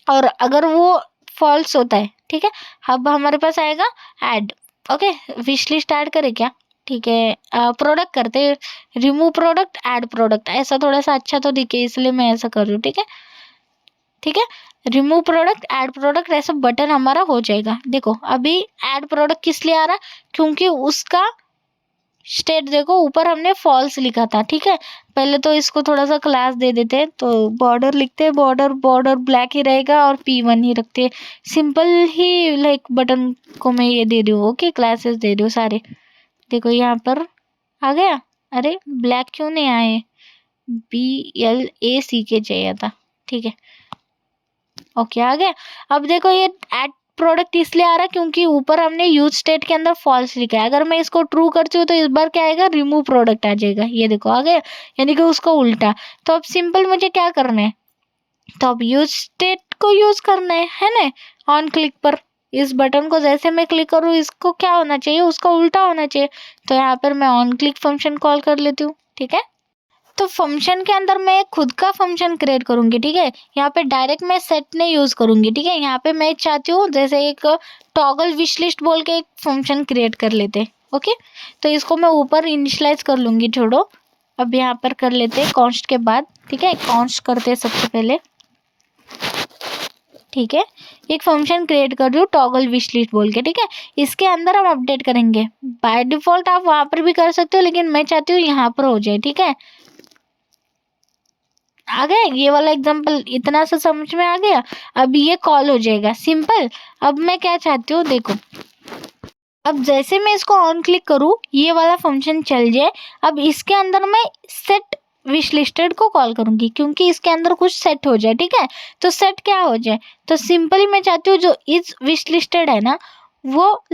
और अगर वो फॉल्स होता है, ठीक है, अब हमारे पास आएगा add. Okay, wish list add करें क्या? ठीक है, प्रोडक्ट करते, रिमूव प्रोडक्ट ऐड प्रोडक्ट, ऐसा थोड़ा सा अच्छा तो दिखे इसलिए मैं ऐसा कर रही हूँ। ठीक है, ठीक है, रिमूव प्रोडक्ट ऐड प्रोडक्ट ऐसा बटन हमारा हो जाएगा। देखो अभी ऐड प्रोडक्ट किस लिए आ रहा, क्योंकि उसका स्टेट देखो ऊपर हमने फॉल्स लिखा था। ठीक है, पहले तो इसको थोड़ा सा क्लास दे देते हैं, तो बॉर्डर लिखते हैं, बॉर्डर ब्लैक ही रहेगा और p1 ही रखते हैं। सिंपल ही बटन को मैं ये दे रही हूँ। ओके, क्लासेस दे रही हूँ सारे। देखो यहाँ पर आ गया। अरे ब्लैक क्यों नहीं आए, BLACK चाहिए था। ठीक है, ओके आ गया। अब देखो ये एड प्रोडक्ट इसलिए आ रहा है क्योंकि ऊपर हमने यूज स्टेट के अंदर फॉल्स लिखा है। अगर मैं इसको ट्रू करती हूँ तो इस बार क्या आएगा, रिमूव प्रोडक्ट आ जाएगा। ये देखो आ गया, यानी कि उसको उल्टा। तो अब सिंपल मुझे क्या करना है, तो अब यूज स्टेट को यूज करना है ना। ऑन क्लिक पर इस बटन को जैसे मैं क्लिक करूँ इसको क्या होना चाहिए, उसका उल्टा होना चाहिए। तो यहाँ पर मैं ऑन क्लिक फंक्शन कॉल कर लेती हूँ। ठीक है, तो फंक्शन के अंदर मैं खुद का फंक्शन क्रिएट करूंगी। ठीक है, यहाँ पे डायरेक्ट मैं सेट नहीं यूज करूंगी। ठीक है, यहाँ पे मैं चाहती हूँ जैसे एक टॉगल विश लिस्ट बोल के एक फंक्शन क्रिएट कर लेते हैं। ओके, तो इसको मैं ऊपर इनिशियलाइज कर लूंगी। छोड़ो, अब यहाँ पर कर लेते हैं कॉन्स्ट के बाद। ठीक है, कॉन्स्ट करते हैं सबसे पहले। ठीक है, एक फंक्शन क्रिएट कर रही हूँ टॉगल विश लिस्ट बोल के। ठीक है, इसके अंदर हम अपडेट करेंगे। बाय डिफॉल्ट आप वहां पर भी कर सकते हो, लेकिन मैं चाहती हूँ यहाँ पर हो जाए। ठीक है, आ गया, ये वाला एग्जांपल इतना सा समझ में आ गया। अब ये कॉल हो जाएगा सिंपल। अब मैं क्या चाहती हूँ, देखो अब जैसे मैं इसको ऑन क्लिक करूँ ये वाला फंक्शन चल जाए। अब इसके अंदर मैं सेट विश लिस्टेड को कॉल करूंगी क्योंकि इसके अंदर कुछ सेट हो जाए। ठीक है, तो सेट क्या हो जाए, तो सिंपली मैं चाहती हूँ जो इज विश लिस्टेड है ना, वो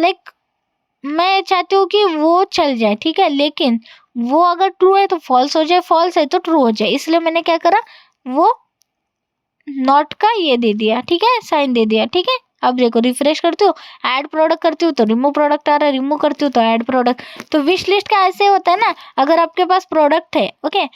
मैं चाहती हूँ कि वो चल जाए। ठीक है, लेकिन वो अगर ट्रू है तो फॉल्स हो जाए, फॉल्स है तो ट्रू हो जाए। इसलिए मैंने क्या करा, वो नॉट का ये दे दिया। ठीक है, साइन दे दिया। ठीक है, अब देखो रिफ्रेश करती हूँ, ऐड प्रोडक्ट करती हूँ तो रिमूव प्रोडक्ट आ रहा है, रिमूव करती हूँ तो ऐड प्रोडक्ट। तो विश लिस्ट का ऐसे होता है ना, अगर आपके पास प्रोडक्ट है, ओके,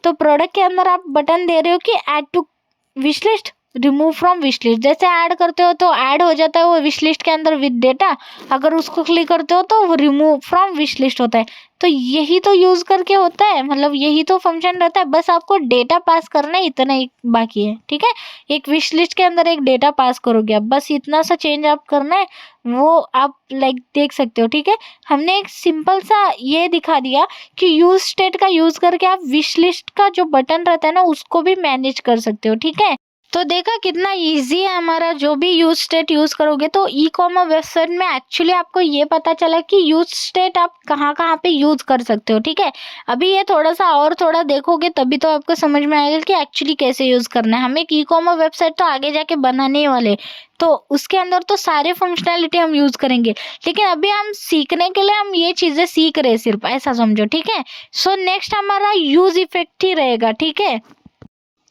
तो प्रोडक्ट के अंदर आप बटन दे रहे हो कि add to wish list, remove from wish list. जैसे ऐड करते हो तो ऐड हो जाता है वो विश लिस्ट के अंदर विद डेटा, अगर उसको क्लिक करते हो तो वो रिमूव फ्रॉम विश लिस्ट होता है। तो यही तो यूज करके होता है, मतलब यही तो फंक्शन रहता है, बस आपको डेटा पास करना है, इतना ही बाकी है। ठीक है, एक विश लिस्ट के अंदर एक डेटा पास करोगे आप, बस इतना सा चेंज आप करना है, वो आप देख सकते हो। ठीक है, हमने एक सिंपल सा ये दिखा दिया कि यूज स्टेट का यूज करके आप विश लिस्ट का जो बटन रहता है ना उसको भी मैनेज कर सकते हो। ठीक है, तो देखा कितना इजी है हमारा। जो भी यूज स्टेट यूज करोगे तो ई कॉमर्स वेबसाइट में एक्चुअली आपको ये पता चला कि यूज स्टेट आप कहाँ कहाँ पे यूज कर सकते हो। ठीक है, अभी ये थोड़ा सा और थोड़ा देखोगे तभी तो आपको समझ में आएगा कि एक्चुअली कैसे यूज करना है। हम एक ई कॉमर्स वेबसाइट तो आगे जाके बनाने ही वाले, तो उसके अंदर तो सारे फंक्शनैलिटी हम यूज करेंगे, लेकिन अभी हम सीखने के लिए हम ये चीजें सीख रहे सिर्फ, ऐसा समझो। ठीक है, सो नेक्स्ट हमारा यूज इफेक्ट ही रहेगा। ठीक है,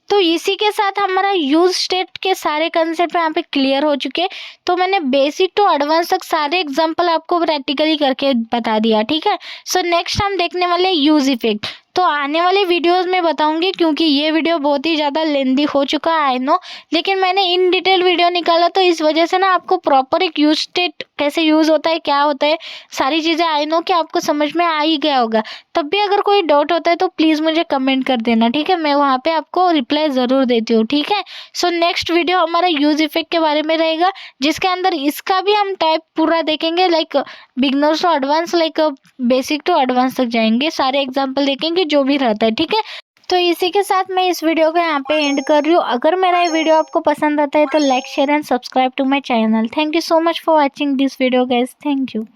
तो इसी के साथ हमारा यूज स्टेट के सारे कंसेप्ट यहाँ पे क्लियर हो चुके हैं। तो मैंने बेसिक टू एडवांस तक सारे एग्जांपल आपको प्रैक्टिकली करके बता दिया। ठीक है, सो नेक्स्ट हम देखने वाले यूज इफेक्ट। तो आने वाले वीडियोस में बताऊंगी, क्योंकि ये वीडियो बहुत ही ज़्यादा लेंदी हो चुका है आई नो, लेकिन मैंने इन डिटेल वीडियो निकाला तो इस वजह से ना आपको प्रॉपर एक यूज स्टेट कैसे यूज़ होता है, क्या होता है, सारी चीज़ें आई नो कि आपको समझ में आ ही गया होगा। तब भी अगर कोई डाउट होता है तो प्लीज़ मुझे कमेंट कर देना, ठीक है, मैं वहाँ पे आपको रिप्लाई ज़रूर देती हूँ, ठीक है। सो नेक्स्ट वीडियो हमारा यूज इफेक्ट के बारे में रहेगा, जिसके अंदर इसका भी हम टाइप पूरा देखेंगे, like beginners to advance, like basic to advance तक जाएंगे, सारे एग्जाम्पल देखेंगे जो भी रहता है, ठीक है। तो इसी के साथ मैं इस वीडियो को यहाँ पे एंड कर रही हूँ। अगर मेरा ये वीडियो आपको पसंद आता है तो like share and subscribe to my channel. Thank you so much for watching this video guys, thank you.